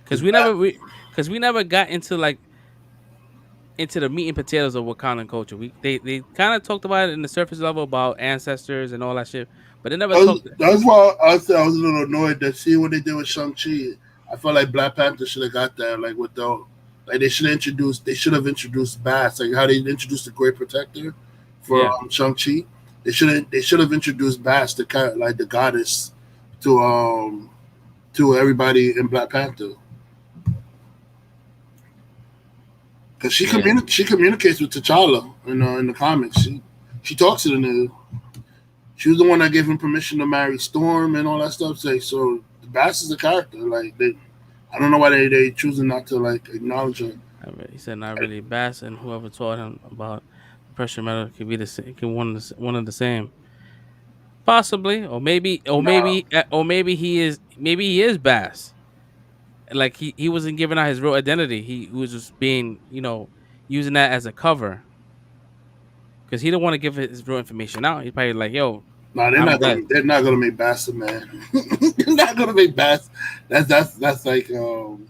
Cause Because we never cause we never got into the meat and potatoes of Wakandan culture. They kind of talked about it in the surface level about ancestors and all that shit, but they never talked. that's why I said I was a little annoyed that see what they did with Shang Chi. I felt like Black Panther should have got that. Like with the like they should have introduced Bass like how they introduced the Great Protector for Yeah, Shang Chi. They should have introduced Bass the like the goddess to everybody in Black Panther because yeah. she communicates with T'Challa in the comics. She talks to the nigga. She was the one that gave him permission to marry Storm and all that stuff. So Bass is a character. Like I don't know why they choosing not to like acknowledge her. He said not really. Bass and whoever taught him about pressure metal could be the same, could one of the same. Possibly, Nah, or maybe he is Bass. Like he wasn't giving out his real identity. He was just being, using that as a cover because he didn't want to give his real information out. He's probably like, "Yo, nah, I'm dead." they're not gonna make Bass a man. They're not gonna make Bass. That's like I don't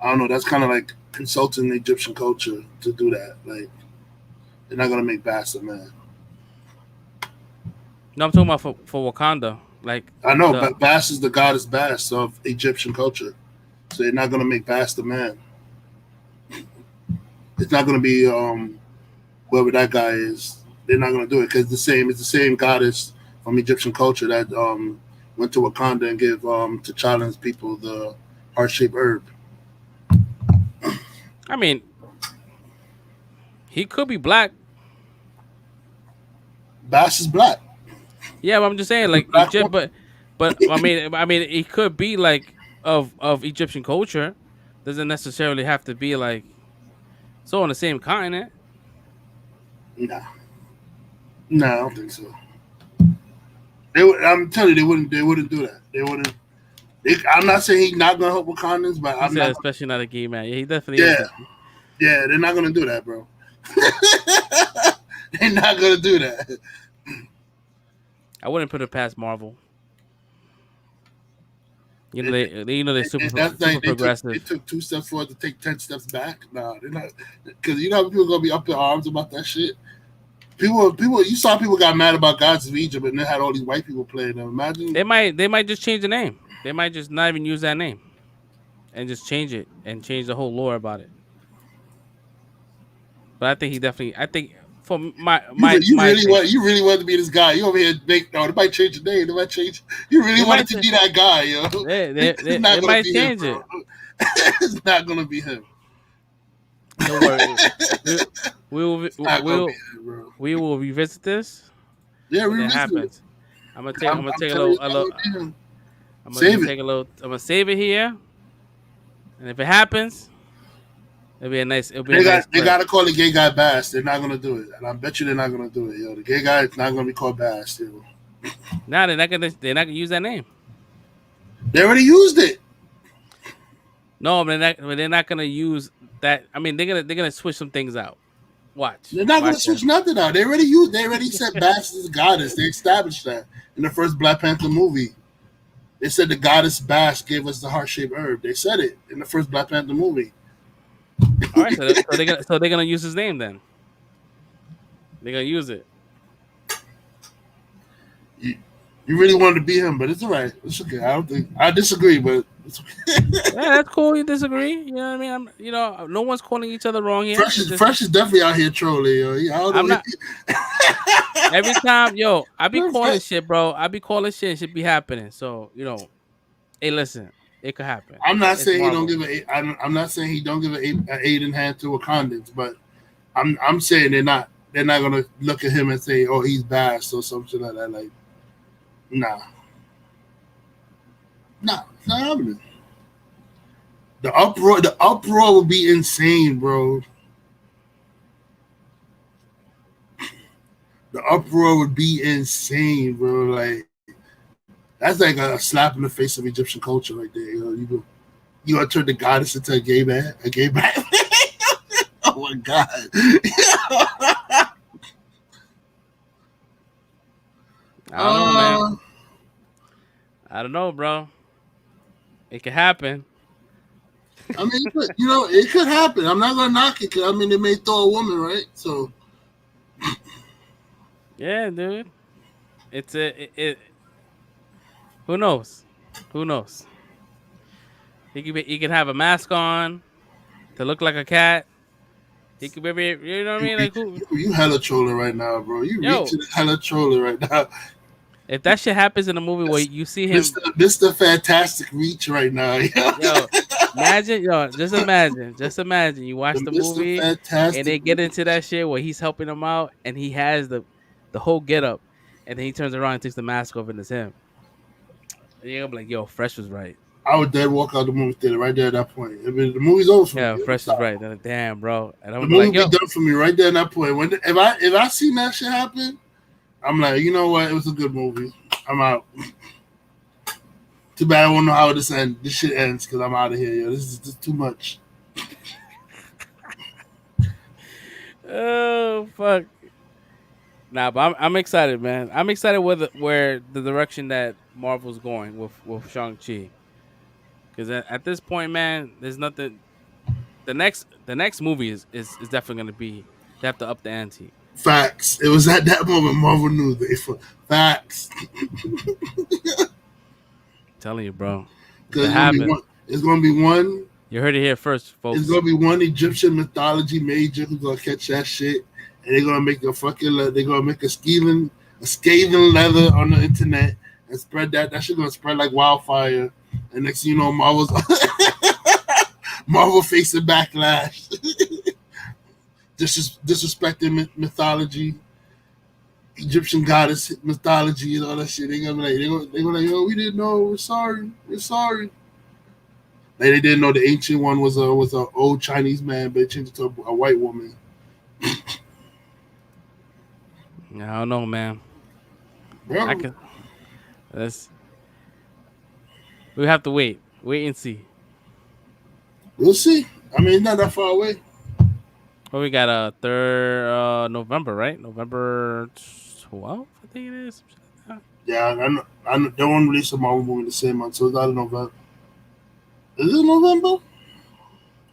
know. That's kind of like consulting the Egyptian culture to do that. Like they're not gonna make Bass a man. No, I'm talking about for Wakanda. Like I know, the but Bass is the goddess Bass of Egyptian culture. So they're not gonna make Bass the man. It's not gonna be whoever that guy is. They're not gonna do it because it's the same goddess from Egyptian culture that went to Wakanda and gave T'Challa's people the heart shaped herb. I mean, he could be black. Bass is black. Yeah, but I'm just saying, It's a like black Egypt, woman. but I mean, it could be like of Egyptian culture. Doesn't necessarily have to be like so on the same continent. Nah, nah, I don't think so. I'm telling you, they wouldn't. They wouldn't do that. They wouldn't. I'm not saying he's not gonna help Wakandans, but He I'm said, not. especially not a gay man. Yeah, he definitely is. Yeah, yeah, they're not gonna do that, bro. They're not gonna do that. I wouldn't put it past Marvel. They're super And that's super like they progressive. took 2 steps forward to take 10 steps back. Nah, they're not because you know how people gonna be up in arms about that shit. People, you saw people got mad about Gods of Egypt, and they had all these white people playing them. Imagine They might just change the name. They might just not even use that name and just change it and change the whole lore about it. But I think he definitely. I think for my my you my really opinion, want to be this guy. You over here make no. They might change the name. They might change. You really they wanted might to cha- be that guy, yo. they It's not gonna might be him, change bro. it. It's not gonna be him. Don't worry. We, we will It's not gonna be we'll him, bro. we will revisit this Yeah, when it revisit it. happens. I'm gonna I'm take a telling you, little it's not gonna be him. I'm gonna Save just it. take a little. I'm gonna save it here, and if it happens, it'll be a nice They clip. gotta call the gay guy Bass. They're not gonna do it, and I bet you they're not gonna do it, yo. The gay guy is not gonna be called Bass, yo. Now they're not gonna use that name. They already used it. No, but they're not gonna use that. I mean, they're gonna switch some things out. They're not gonna Watch switch this. nothing out. They already used. They already said Bass is a goddess. They established that in the first Black Panther movie. They said the goddess Bass gave us the heart shaped herb. They said it in the first Black Panther movie. All right, so they're gonna use his name then. They're gonna use it. You, you really wanted to be him, but it's all right. It's okay. I disagree, but it's okay. Yeah, that's cool. You disagree? You know what I mean? No one's calling each other wrong here. Fresh is definitely out here trolling, yo. I don't I'm know. not. Every time, I be Fresh- calling shit, bro. I be calling shit. It should be happening. So hey, listen, it could happen. I'm not It's saying he Marvel. don't give I'm not saying he don't give an aid in hand to Wakandans, but I'm saying they're not gonna look at him and say, oh, he's Bass or something like that. Like, nah, it's not happening. The uproar would be insane, bro. The uproar would be insane, bro. Like, that's like a slap in the face of Egyptian culture right there. You gonna turn the goddess into a gay man? Oh my god. I don't know, man. I don't know, bro. It could happen. I mean, it could happen. I'm not gonna knock it. 'Cause, I mean, they may throw a woman, right? So Yeah, dude. It's it. Who knows? Who knows? He could have a mask on to look like a cat. He could be, you know what I mean? Like who? you hella trolling right now, bro. You Yo. reaching hella trolling right now. If that shit happens in a movie where you see him, Mr. Fantastic reach right now. yo, just imagine you watch the Mr. movie Fantastic and they get into that shit where he's helping them out and he has the whole get up and then he turns around and takes the mask off and it's him. And you're gonna be like, yo, Fresh was right. I would dead walk out the movie theater right there at that point. I mean, the movie's over for Yeah, me. Fresh was right. Then, damn, bro. And The I'm movie like, yo, be done for me right there at that point. If I seen that shit happen, I'm like, you know what? It was a good movie. I'm out. Too bad I won't know how this shit ends because I'm out of here. Yo, this is just too much. oh fuck. Nah, but I'm excited, man. I'm excited where the direction that Marvel's going with Shang-Chi. Because at this point, man, there's nothing. The next movie is definitely gonna be. They have to up the ante. Facts. It was at that moment Marvel knew facts. I'm telling you, bro. Because It happened. it's gonna be one You heard it here first, It's folks. gonna be one Egyptian mythology major who's gonna catch that shit, and they're gonna make a fucking they're gonna make a scathing leather on the internet and spread that. That shit gonna spread like wildfire. And next thing you know, Marvel facing backlash, disrespecting mythology, Egyptian goddess mythology, and all that shit. They gonna like, yo, we didn't know. We're sorry. Like they didn't know the ancient one was a old Chinese man, but they changed it to a white woman. I don't know, man. I Bro, can. Let's. We have to wait and see. we'll see. I mean, it's not that far away. Well, we got a third November, right? November 12th, I think it is. Something like that. Yeah, I don't want to release a Marvel movie the same month, so it's not in November. Is it November?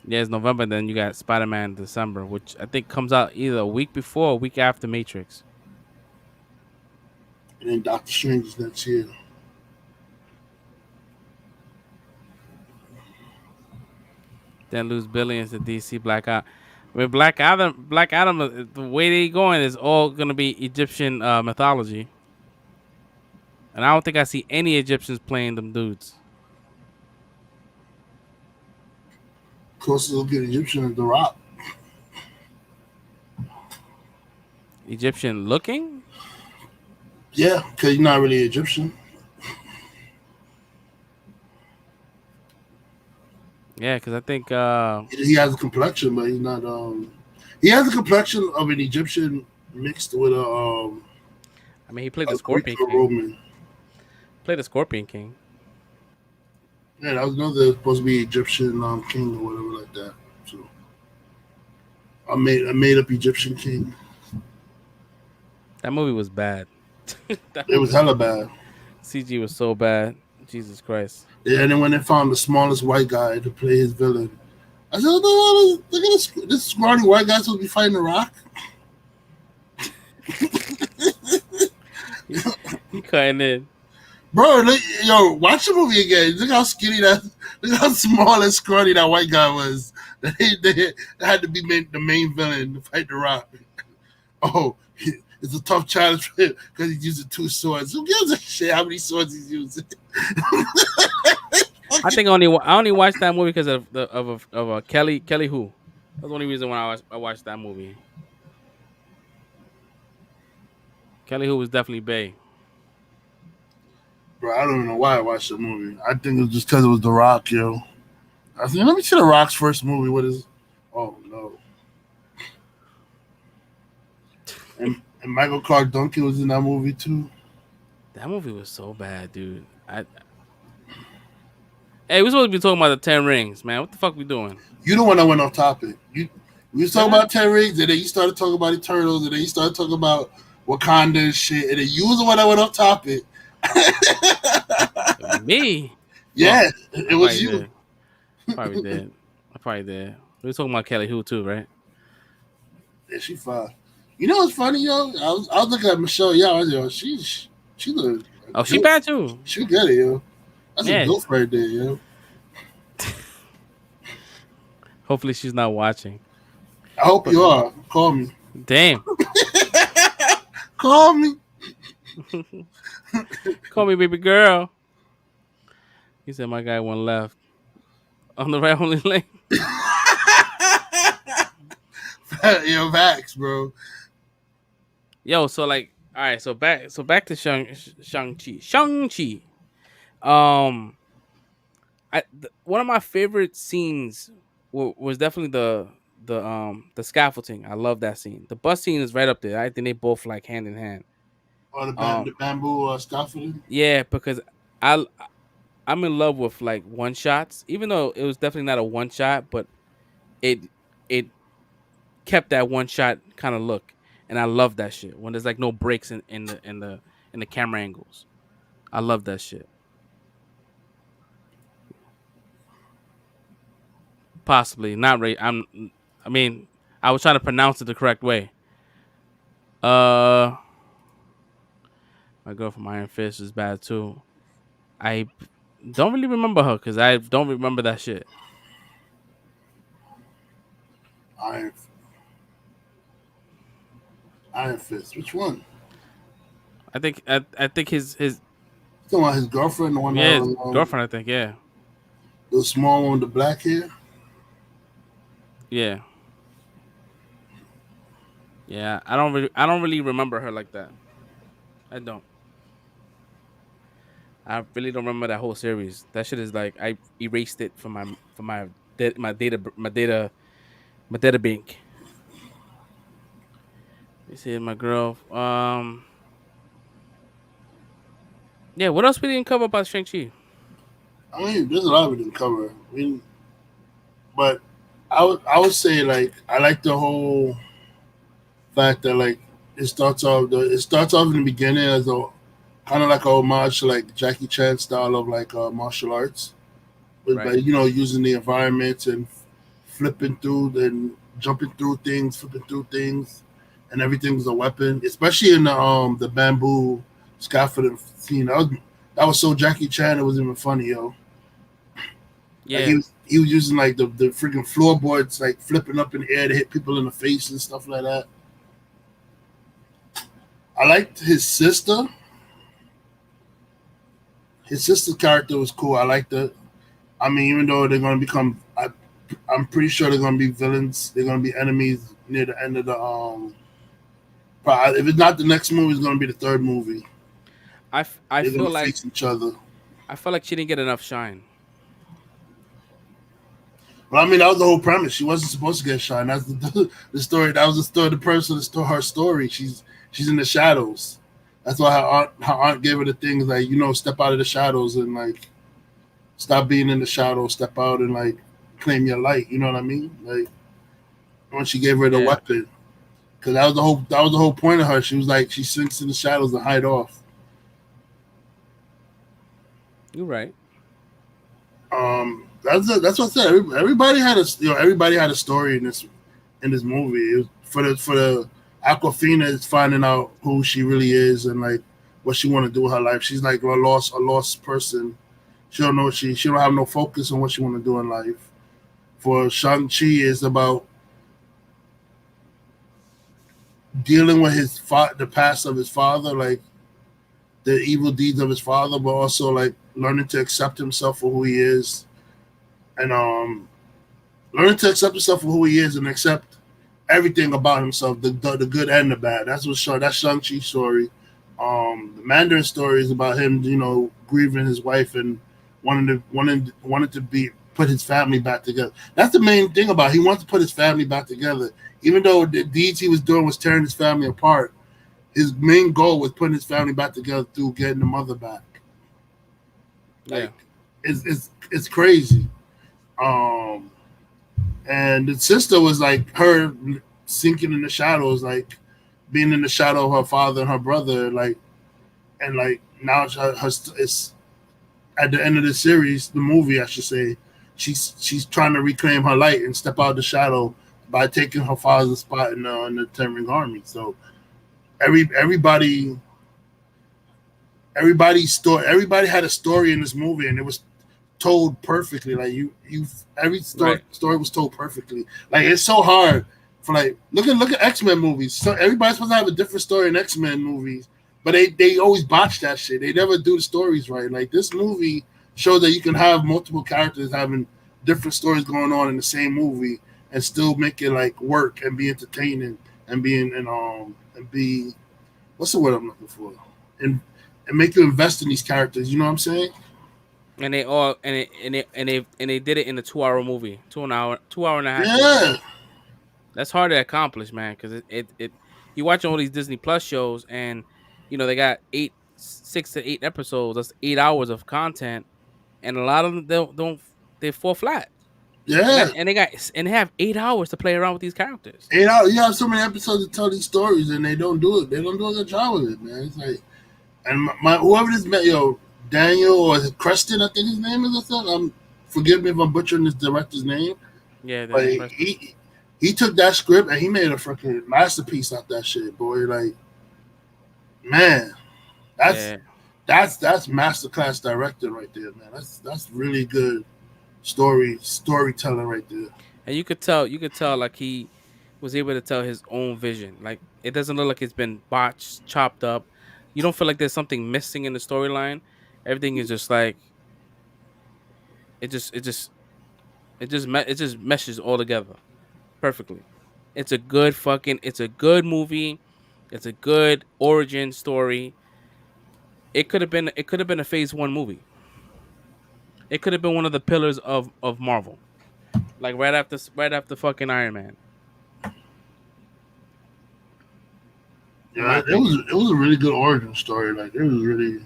Yeah, it's November. Then you got Spider Man December, which I think comes out either a week before or a week after Matrix. And then Doctor Strange is next year. Then lose billions to DC Black Adam. I mean, Black Adam, the way they going is all gonna be Egyptian mythology, and I don't think I see any Egyptians playing them dudes. Closest will get Egyptian is The Rock. Egyptian looking? Yeah, because he's not really Egyptian. Yeah, because I think He has a complexion, but he's not. He has a complexion of an Egyptian mixed with I mean he played the a Greek Scorpion or King. Roman. Played the Scorpion King. Yeah, that was another supposed to be Egyptian king or whatever like that. So I made up Egyptian king. That movie was bad. That It was movie, hella bad. CG was so bad. Jesus Christ. Yeah, and then when they found the smallest white guy to play his villain, I said, "What the hell look at this scrawny white guy supposed to be fighting the Rock?" He cutting in. Bro, look, yo, watch the movie again. Look how skinny look how small and scrawny that white guy was. They had to be the main villain to fight the Rock. Oh, it's a tough challenge for him because he's using two swords. Who gives a shit how many swords he's using? I think I only watched that movie because of Kelly Who. That's the only reason why I watched that movie. Kelly Who was definitely Bay. Bro, I don't even know why I watched the movie. I think it was just because it was The Rock, yo. I said, let me see The Rock's first movie. What is? Oh no. And Michael Clark Duncan was in that movie too. That movie was so bad, dude. Hey, we're supposed to be talking about the 10 Rings, man. What the fuck we doing? You the one that went off topic. We was talking Did I? about 10 Rings, and then you started talking about Eternals, and then you started talking about Wakanda and shit, and then you was the one that went off topic. Me? Yeah, Oh, it was you. did. I probably did. We were talking about Kelly Who too, right? Yeah, she fine. You know what's funny, yo? I was looking at Michelle Yeoh. I was like, yo, she look. Oh, she bad too. She get it, yo. That's Yeah. a ghost right there, yo. Hopefully she's not watching. I hope you are. Call me. Damn. Call me. Call me baby girl. He said my guy went left. On the right only lane. Yo, Vax, bro. Yo, so like, all right, so back to Shang-Chi. Shang-Chi. One of my favorite scenes was definitely the scaffolding. I love that scene. The bus scene is right up there. I think they both like hand in hand. Or the bamboo scaffolding. Yeah, because I I'm in love with like one shots, even though it was definitely not a one shot, but it kept that one shot kind of look, and I love that shit when there's like no breaks in the camera angles. I love that shit. Possibly not right. I mean, I was trying to pronounce it the correct way. Uh, my girl from Iron Fist is bad too. I don't really remember her because I don't remember that shit. Iron Iron Fist. Which one? I think his You talking about his girlfriend, the one that yeah, his was girlfriend. I think yeah, the small one with the black hair? yeah, yeah. I don't really remember her like that. I don't. I really don't remember that whole series. That shit is like I erased it from my data bank. You see my girl. Yeah. What else we didn't cover about Shang Chi? I mean, there's a lot we didn't cover. But I would say like I like the whole fact that like it starts off in the beginning as a kind of like a homage to like Jackie Chan style of like martial arts, but by Right. using the environment and flipping through and jumping through things, flipping through things, and everything's a weapon. Especially in the bamboo scaffolding scene. That was so Jackie Chan. It was even funny, yo. Like he Yeah. was he was using like the freaking floorboards like flipping up in the air to hit people in the face and stuff like that. I liked his sister. His sister's character was cool. I liked it. I mean, even though they're gonna become, I'm pretty sure they're gonna be villains. They're gonna be enemies near the end of the. If it's not the next movie, it's gonna be the third movie. I They're feel gonna like face each other. she didn't get enough shine. But I mean, that was the whole premise. She wasn't supposed to get shine. That's the story. That was the story. The person, her story. She's in the shadows. That's why her aunt gave her the things like step out of the shadows and like stop being in the shadows, step out and like claim your light. You know what I mean? Like when she gave her the Yeah. weapon, because that was the whole point of her. She was like she sinks in the shadows and hide off. You're right. That's what I said. Everybody had a story in this movie. It was for the Aquafina is finding out who she really is and like what she want to do with her life. She's like a lost person. She don't know she don't have no focus on what she want to do in life. For Shang-Chi is about dealing with the past of his father, like the evil deeds of his father, but also like learning to accept himself for who he is and learning to accept himself for who he is and accept everything about himself, the good and the bad. That's Shang-Chi's story. The Mandarin story is about him, grieving his wife and wanting to be put his family back together. That's the main thing about it. He wants to put his family back together. Even though the deeds he was doing was tearing his family apart, his main goal was putting his family back together through getting the mother back. Yeah. Like it's crazy. Um and the sister was like her sinking in the shadows, like being in the shadow of her father and her brother, like and like now it's at the end of the series, the movie, I should say, she's trying to reclaim her light and step out of the shadow by taking her father's spot in the Ten Ring Army. So everybody everybody had a story in this movie, and it was told perfectly. Like every story Right. story was told perfectly. Like it's so hard for like look at X-Men movies. So everybody's supposed to have a different story in X-Men movies, but they always botch that shit. They never do the stories right. Like this movie shows that you can have multiple characters having different stories going on in the same movie and still make it like work and be entertaining and be what's the word I'm looking for? And make you invest in these characters. You know what I'm saying? And they all and they did it in a 2 hour movie, 2 hour and a half movie. Yeah, That's hard to accomplish, man. Because you watch all these Disney Plus shows, and they got 6 to 8 episodes. That's 8 hours of content, and a lot of them don't they fall flat. And yeah. that and they have 8 hours to play around with these characters. You have so many episodes to tell these stories, and they don't do it. They don't do a good job with it, man. It's like, and my whoever this met, Daniel or Creston, I think his name is or something. Forgive me if I'm butchering this director's name, Yeah, but Daniel Preston. he took that script and he made a freaking masterpiece out that shit, boy. Like, man, that's Yeah, that's masterclass director right there, man. That's really good storytelling right there. and you could tell like he was able to tell his own vision. Like it doesn't look like it's been botched, chopped up. You don't feel like there's something missing in the storyline. Everything is just like it just it just it just meshes all together perfectly. It's a good movie. It's a good origin story. It could have been a phase 1 movie. It could have been one of the pillars of Marvel. Like right after fucking Iron Man, in my Yeah, opinion. it was a really good origin story. Like it was really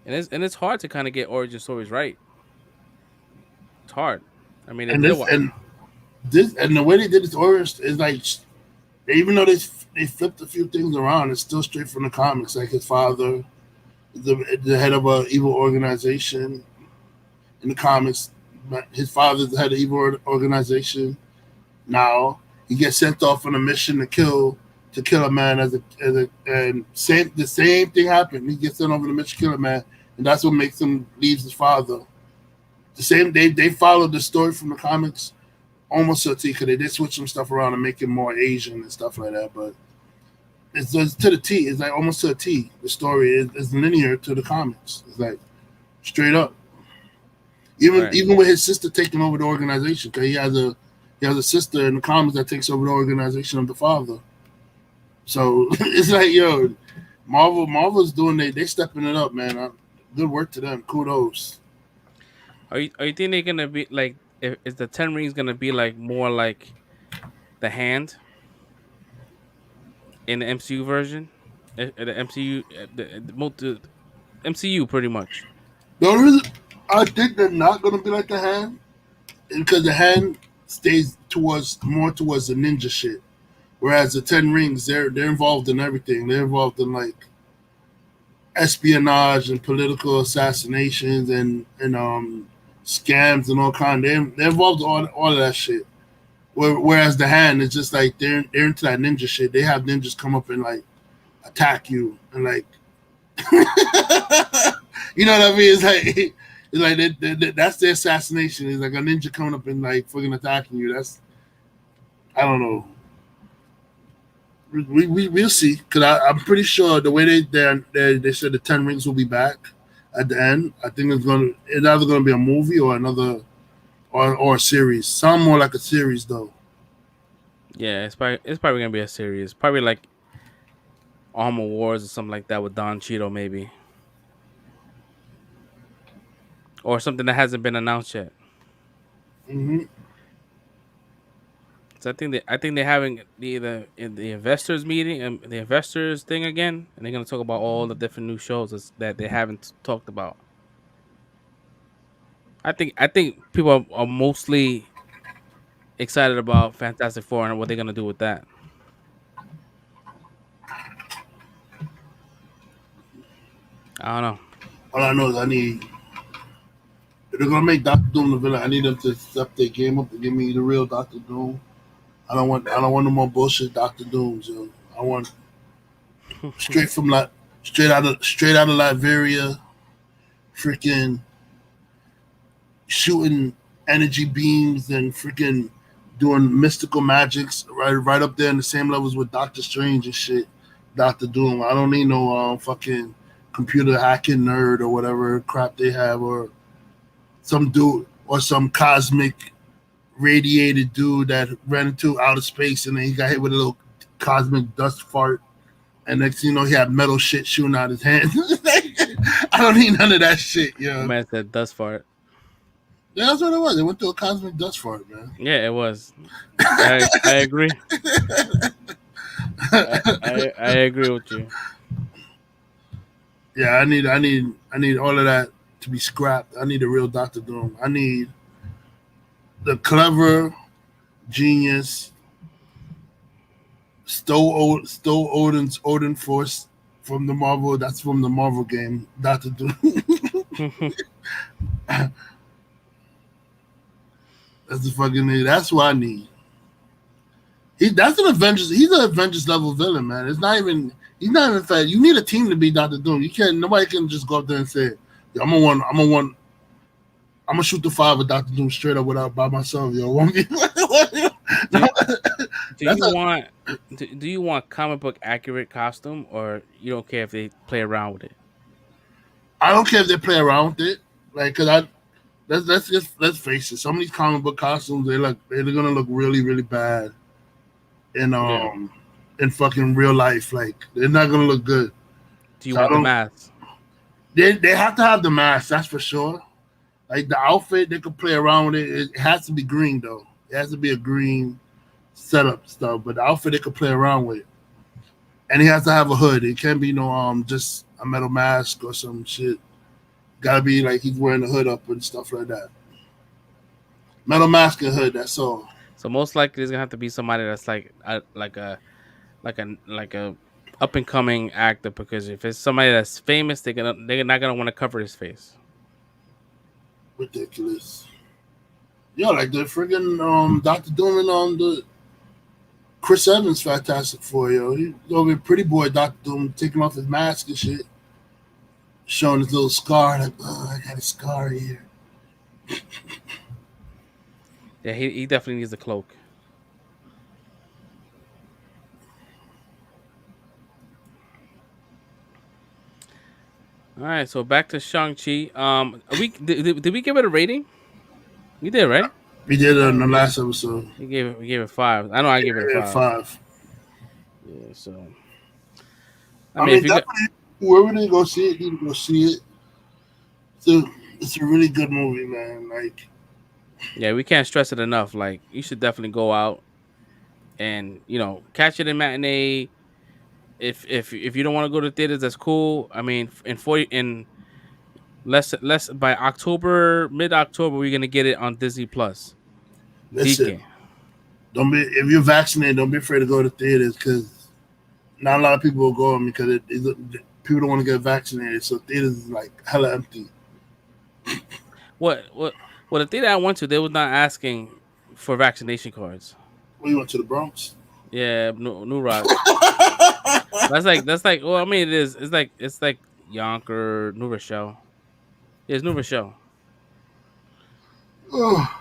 And it's hard to kind of get origin stories right. It's hard. I mean, they and did a this while. and this and the way they did this origin is like even though they flipped a few things around, it's still straight from the comics. Like his father, the head of a evil organization in the comics. But his father's the head of evil organization. Now he gets sent off on a mission to kill a man as a and same the same thing happened. He gets sent over on a mission to kill a man, and that's what makes him leaves his father. The same they followed the story from the comics almost to a T because they did switch some stuff around and make him more Asian and stuff like that. But it's to the T. It's like almost to a T. The story is linear to the comics. It's like straight up. Right. Even with his sister taking over the organization, because he has a sister in the comics that takes over the organization of the father. So it's like yo, Marvel's doing they stepping it up, man. Good work to them. Kudos. Are you think they're gonna be like is the Ten Rings gonna be like more like the Hand in the MCU version? The MCU the MCU pretty much. The only reason I think they're not gonna be like the Hand is because the Hand stays towards the ninja shit. Whereas the Ten Rings, they're involved in everything. They're involved in like espionage and political assassinations and scams and all kind. They're involved in all of that shit. Whereas the Hand is just like they're into that ninja shit. They have ninjas come up and like attack you and like you know what I mean? It's like that's the assassination. It's like a ninja coming up and like fucking attacking you. That's I don't know. We'll see because I'm pretty sure the way they said the Ten Rings will be back at the end. I think it's either gonna be a movie or another or a series. Sound more like a series though. Yeah, it's probably gonna be a series. Probably like Armor Wars or something like that with Don Cheeto maybe, or something that hasn't been announced yet. Hmm. So I think they're having the investors meeting and the investors thing again, and they're gonna talk about all the different new shows that they haven't talked about. I think people are mostly excited about Fantastic Four and what they're gonna do with that. I don't know. All I know is if they're gonna make Doctor Doom the villain, I need them to step their game up and give me the real Doctor Doom. I don't want no more bullshit Doctor Dooms. Yo. I want straight from like straight out of Liberia, freaking shooting energy beams and freaking doing mystical magics right up there in the same levels with Doctor Strange and shit. Doctor Doom. I don't need no fucking computer hacking nerd or whatever crap they have or some dude or some cosmic radiated dude that ran into outer space and then he got hit with a little cosmic dust fart. And next thing you know, he had metal shit shooting out his hand. I don't need none of that shit, yo. Man said dust fart. Yeah, that's what it was. They went through a cosmic dust fart, man. Yeah, it was. I agree. I agree with you. Yeah, I need all of that to be scrapped. I need a real Doctor Doom. I need the clever genius stole Odin Force from the Marvel. That's from the Marvel game. Doctor Doom. That's the fucking. That's what I need. That's an Avengers. He's an Avengers level villain, man. It's not even. He's not even fair. You need a team to be Doctor Doom. You can't. Nobody can just go up there and say, "I'm gonna I'm gonna shoot the 5 with Dr. Doom straight up without by myself, yo. Do, do That's you a, want do you want comic book accurate costume, or you don't care if they play around with it? I don't care if they play around with it, like, cause I let's face it. Some of these comic book costumes they're gonna look really really bad in Yeah. in fucking real life. Like they're not gonna look good. Do you So I want the don't. mask? They have to have the mask. That's for sure. Like the outfit, they could play around with it. It has to be green though. It has to be a green setup stuff. But the outfit they could play around with, and he has to have a hood. It can't be no just a metal mask or some shit. Gotta be like he's wearing a hood up and stuff like that. Metal mask and hood. That's all. So most likely it's gonna have to be somebody that's like a up and coming actor, because if it's somebody that's famous, they're not gonna want to cover his face. Ridiculous. Yeah, like the friggin' Dr. Doom and the Chris Evans Fantastic Four, yo. He over pretty boy Dr. Doom taking off his mask and shit. Showing his little scar, like, oh, I got a scar here. Yeah, he definitely needs a cloak. All right, so back to Shang-Chi. Did we give it a rating? We did, right? We did it in the last episode. We gave it 5. I know I gave it a Yeah, 5. 5. Yeah, so I mean, mean, if you got, definitely, whoever they go see it, need to go see it. It's a really good movie, man. Like, yeah, we can't stress it enough. Like, you should definitely go out and catch it in matinee. If you don't want to go to theaters, that's cool. I mean, in less by mid October, we're gonna get it on Disney Plus. listen, DK. don't be if you're vaccinated, don't be afraid to go to theaters because not a lot of people will go because people don't want to get vaccinated, so theaters is like hella empty. What the theater I went to, they was not asking for vaccination cards. We went to the Bronx. Yeah, New Rock. That's like. Well, I mean, it is. It's like Yonker, New Rochelle. Yeah, it's New Rochelle. Oh,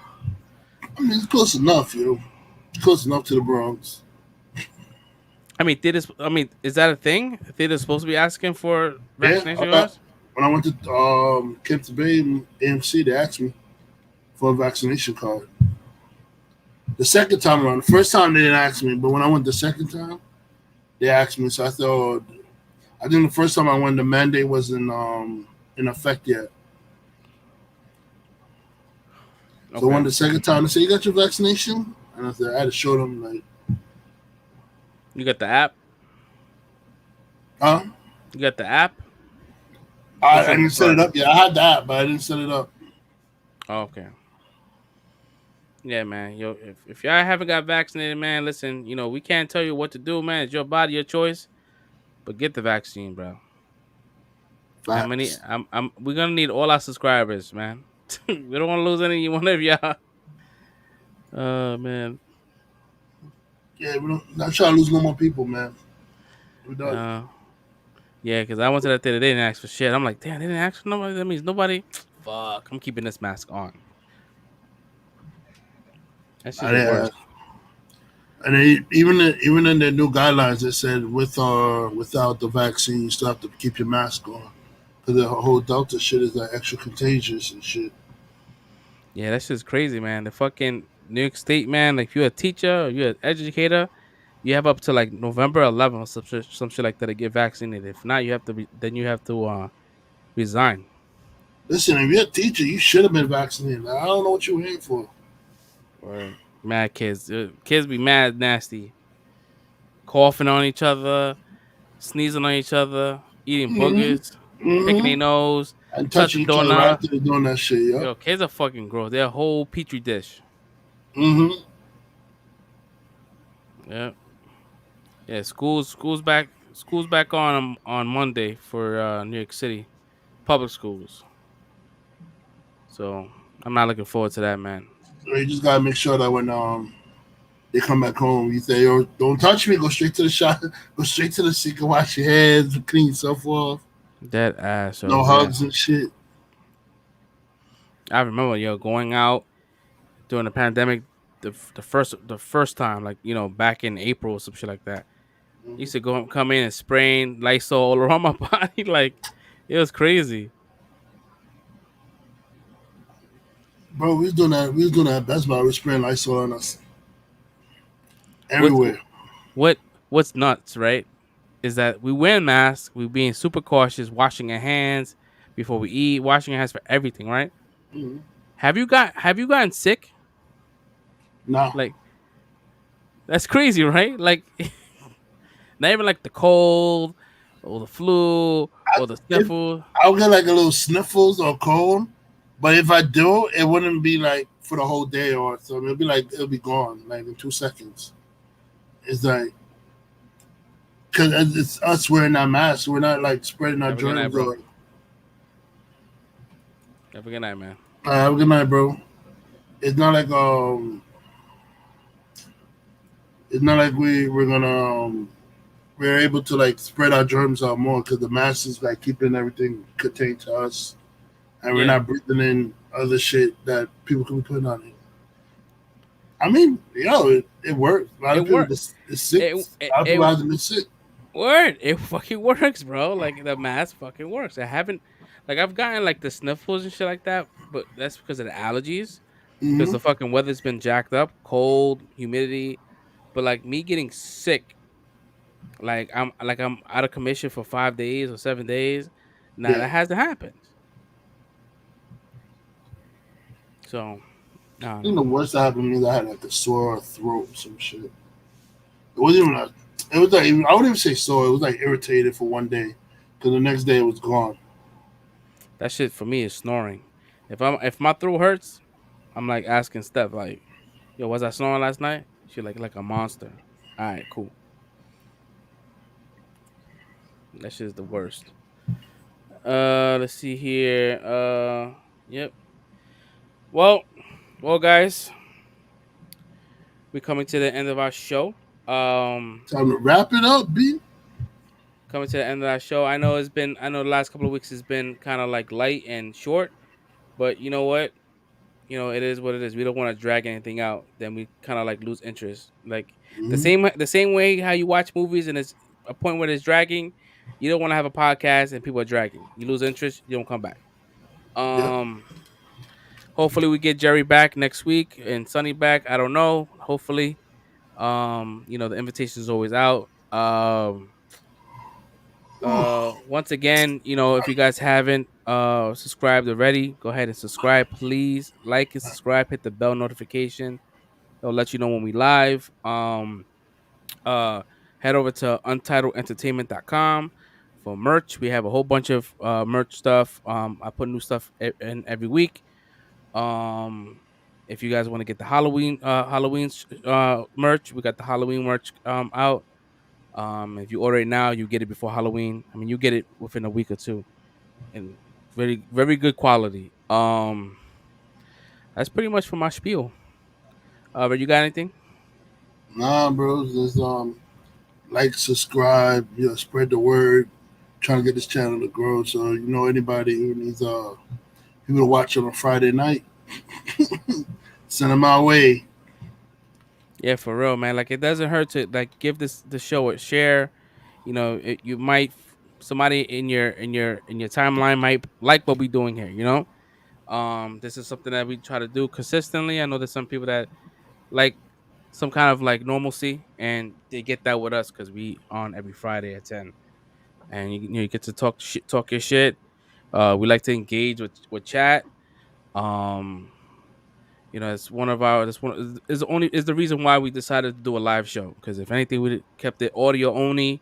I mean, it's close enough, yo. It's close enough to the Bronx. I mean, theaters. I mean, is that a thing? Theaters supposed to be asking for Yeah, vaccination cards? when I went to Kempton Bay AMC, they asked me for a vaccination card. The second time around, the first time they didn't ask me, but when I went the second time, they asked me. So I thought, I think the first time I went, the mandate wasn't in effect yet. So when the second time, they said, "You got your vaccination?" And I said, I had to show them, like, You got the app? huh? You got the app? I didn't set it up yet. I had the app, but I didn't set it up. Oh, okay. Yeah, man. Yo, if y'all haven't got vaccinated, man, listen. We can't tell you what to do, man. It's your body, your choice. But get the vaccine, bro. Facts. We're gonna need all our subscribers, man. We don't want to lose any one of y'all. Man. Yeah, we're not trying to lose no more people, man. We're done. Yeah, because I went to that theater, they didn't ask for shit. I'm like, damn, they didn't ask for nobody. That means nobody. Fuck, I'm keeping this mask on. That's just the worst. And even in their new guidelines, they said with or without the vaccine, you still have to keep your mask on because the whole Delta shit is like extra contagious and shit. Yeah, that's just crazy, man. The fucking New York State, man. Like, if you're a teacher or you're an educator, you have up to like November 11th or some shit like that to get vaccinated. If not, you have to resign. Listen, if you're a teacher, you should have been vaccinated. I don't know what you were here for. Or mad kids. Kids be mad nasty. Coughing on each other, sneezing on each other, eating boogers, picking their nose, and touching each other after they're doing that shit, yo. Yo, kids are fucking gross. They're a whole petri dish. Mm-hmm. Yeah. Yeah, school's back on Monday for New York City public schools. So I'm not looking forward to that, man. You just gotta make sure that when they come back home, you say, "Yo, don't touch me. Go straight to the shot. Go straight to the sink and wash your hands, clean yourself off. That ass. No hugs and shit." I remember, going out during the pandemic, the first time, like back in April or some shit like that. I used to come in and spraying Lysol all around my body, like it was crazy. Bro, we was doing that. We was doing that at Best Buy. We was spraying Lysol on us What everywhere. what what's nuts, right? Is that we wear masks, we being super cautious, washing our hands before we eat, washing our hands for everything, right? Mm-hmm. Have you gotten sick? No, Like that's crazy, right? Like not even like the cold or the flu or the if sniffle. I'll get like a little sniffles or cold, but if I do, it wouldn't be like for the whole day or something. It'll be like it'll be gone like in 2 seconds. It's like because it's us wearing our masks. We're not like spreading our Have a good night, germs. bro. Or Have a good night, man. have a good night, bro. It's not like it's not like we're gonna we're able to like spread our germs out more because the mask is like keeping everything contained to us, and we're Yeah, not breathing in other shit that people could be putting on it. I mean, it works. A lot it of people worked. just is sick. It, A lot of it people haven't been sick. word. It fucking works, bro. Like the mask fucking works. I haven't, like, I've gotten like the sniffles and shit like that, but that's because of the allergies. Because Hmm. the fucking weather's been jacked up, cold, humidity. But like me getting sick, like I'm out of commission for 5 days or 7 days. Nah, Yeah, that hasn't happened. So I I don't think know. the worst that happened to me is I had like a sore throat, or some shit. It wasn't even. It was like I wouldn't even say sore. It was like irritated for one day, because the next day it was gone. That shit for me is snoring. If my throat hurts, I'm like asking Steph, like, yo, was I snoring last night? She like a monster. All right, cool. That shit is the worst. Let's see here. Yep. Well, guys, we're coming to the end of our show. Um, Time to wrap it up, B. coming to the end of our show. I know the last couple of weeks has been kind of like light and short, but you know what? It is what it is. We don't want to drag anything out. Then we kind of like lose interest. Like Hmm. the same way how you watch movies and it's a point where it's dragging. You don't want to have a podcast and people are dragging. You lose interest. You don't come back. Yep. Um, Hopefully we get Jerry back next week and Sunny back. I don't know. Hopefully, the invitation is always out. Once again, if you guys haven't subscribed already, go ahead and subscribe, please. Like and subscribe, hit the bell notification. It'll let you know when we live. Uh Head over to untitledentertainment.com for merch. We have a whole bunch of merch stuff. I put new stuff in every week. Um if you guys want to get the Halloween merch, we got the Halloween merch out. If you order it now, you get it before Halloween. I mean, you get it within a week or two, and very very good quality. That's pretty much for my spiel. But you got anything? Nah, bro. Just like, subscribe, spread the word. Trying to get this channel to grow. So anybody who needs people to watch on a Friday night, send them our way. Yeah, for real, man. Like it doesn't hurt to like give the show a share. You might somebody in your timeline might like what we doing here. This is something that we try to do consistently. I know there's some people that like some kind of like normalcy, and they get that with us because we on every Friday at 10, and you get to talk your shit. We like to engage with chat. Um, it's one of our that's one is the reason why we decided to do a live show, because if anything we kept it audio only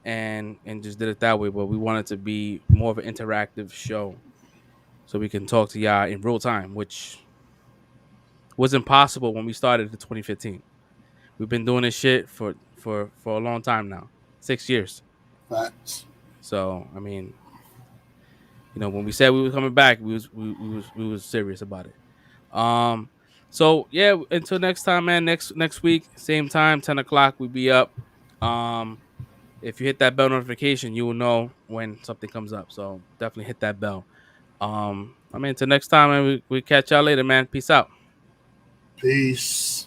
and just did it that way, but we wanted to be more of an interactive show so we can talk to y'all in real time, which was impossible when we started in 2015. We've been doing this shit for a long time now, 6 years. Facts. So I mean, when we said we were coming back, we was serious about it. Um, so yeah, until next time, man. Next week, same time, 10 o'clock, we be up. Um, if you hit that bell notification, you will know when something comes up. So definitely hit that bell. I mean, until next time, and we catch y'all later, man. Peace out. Peace.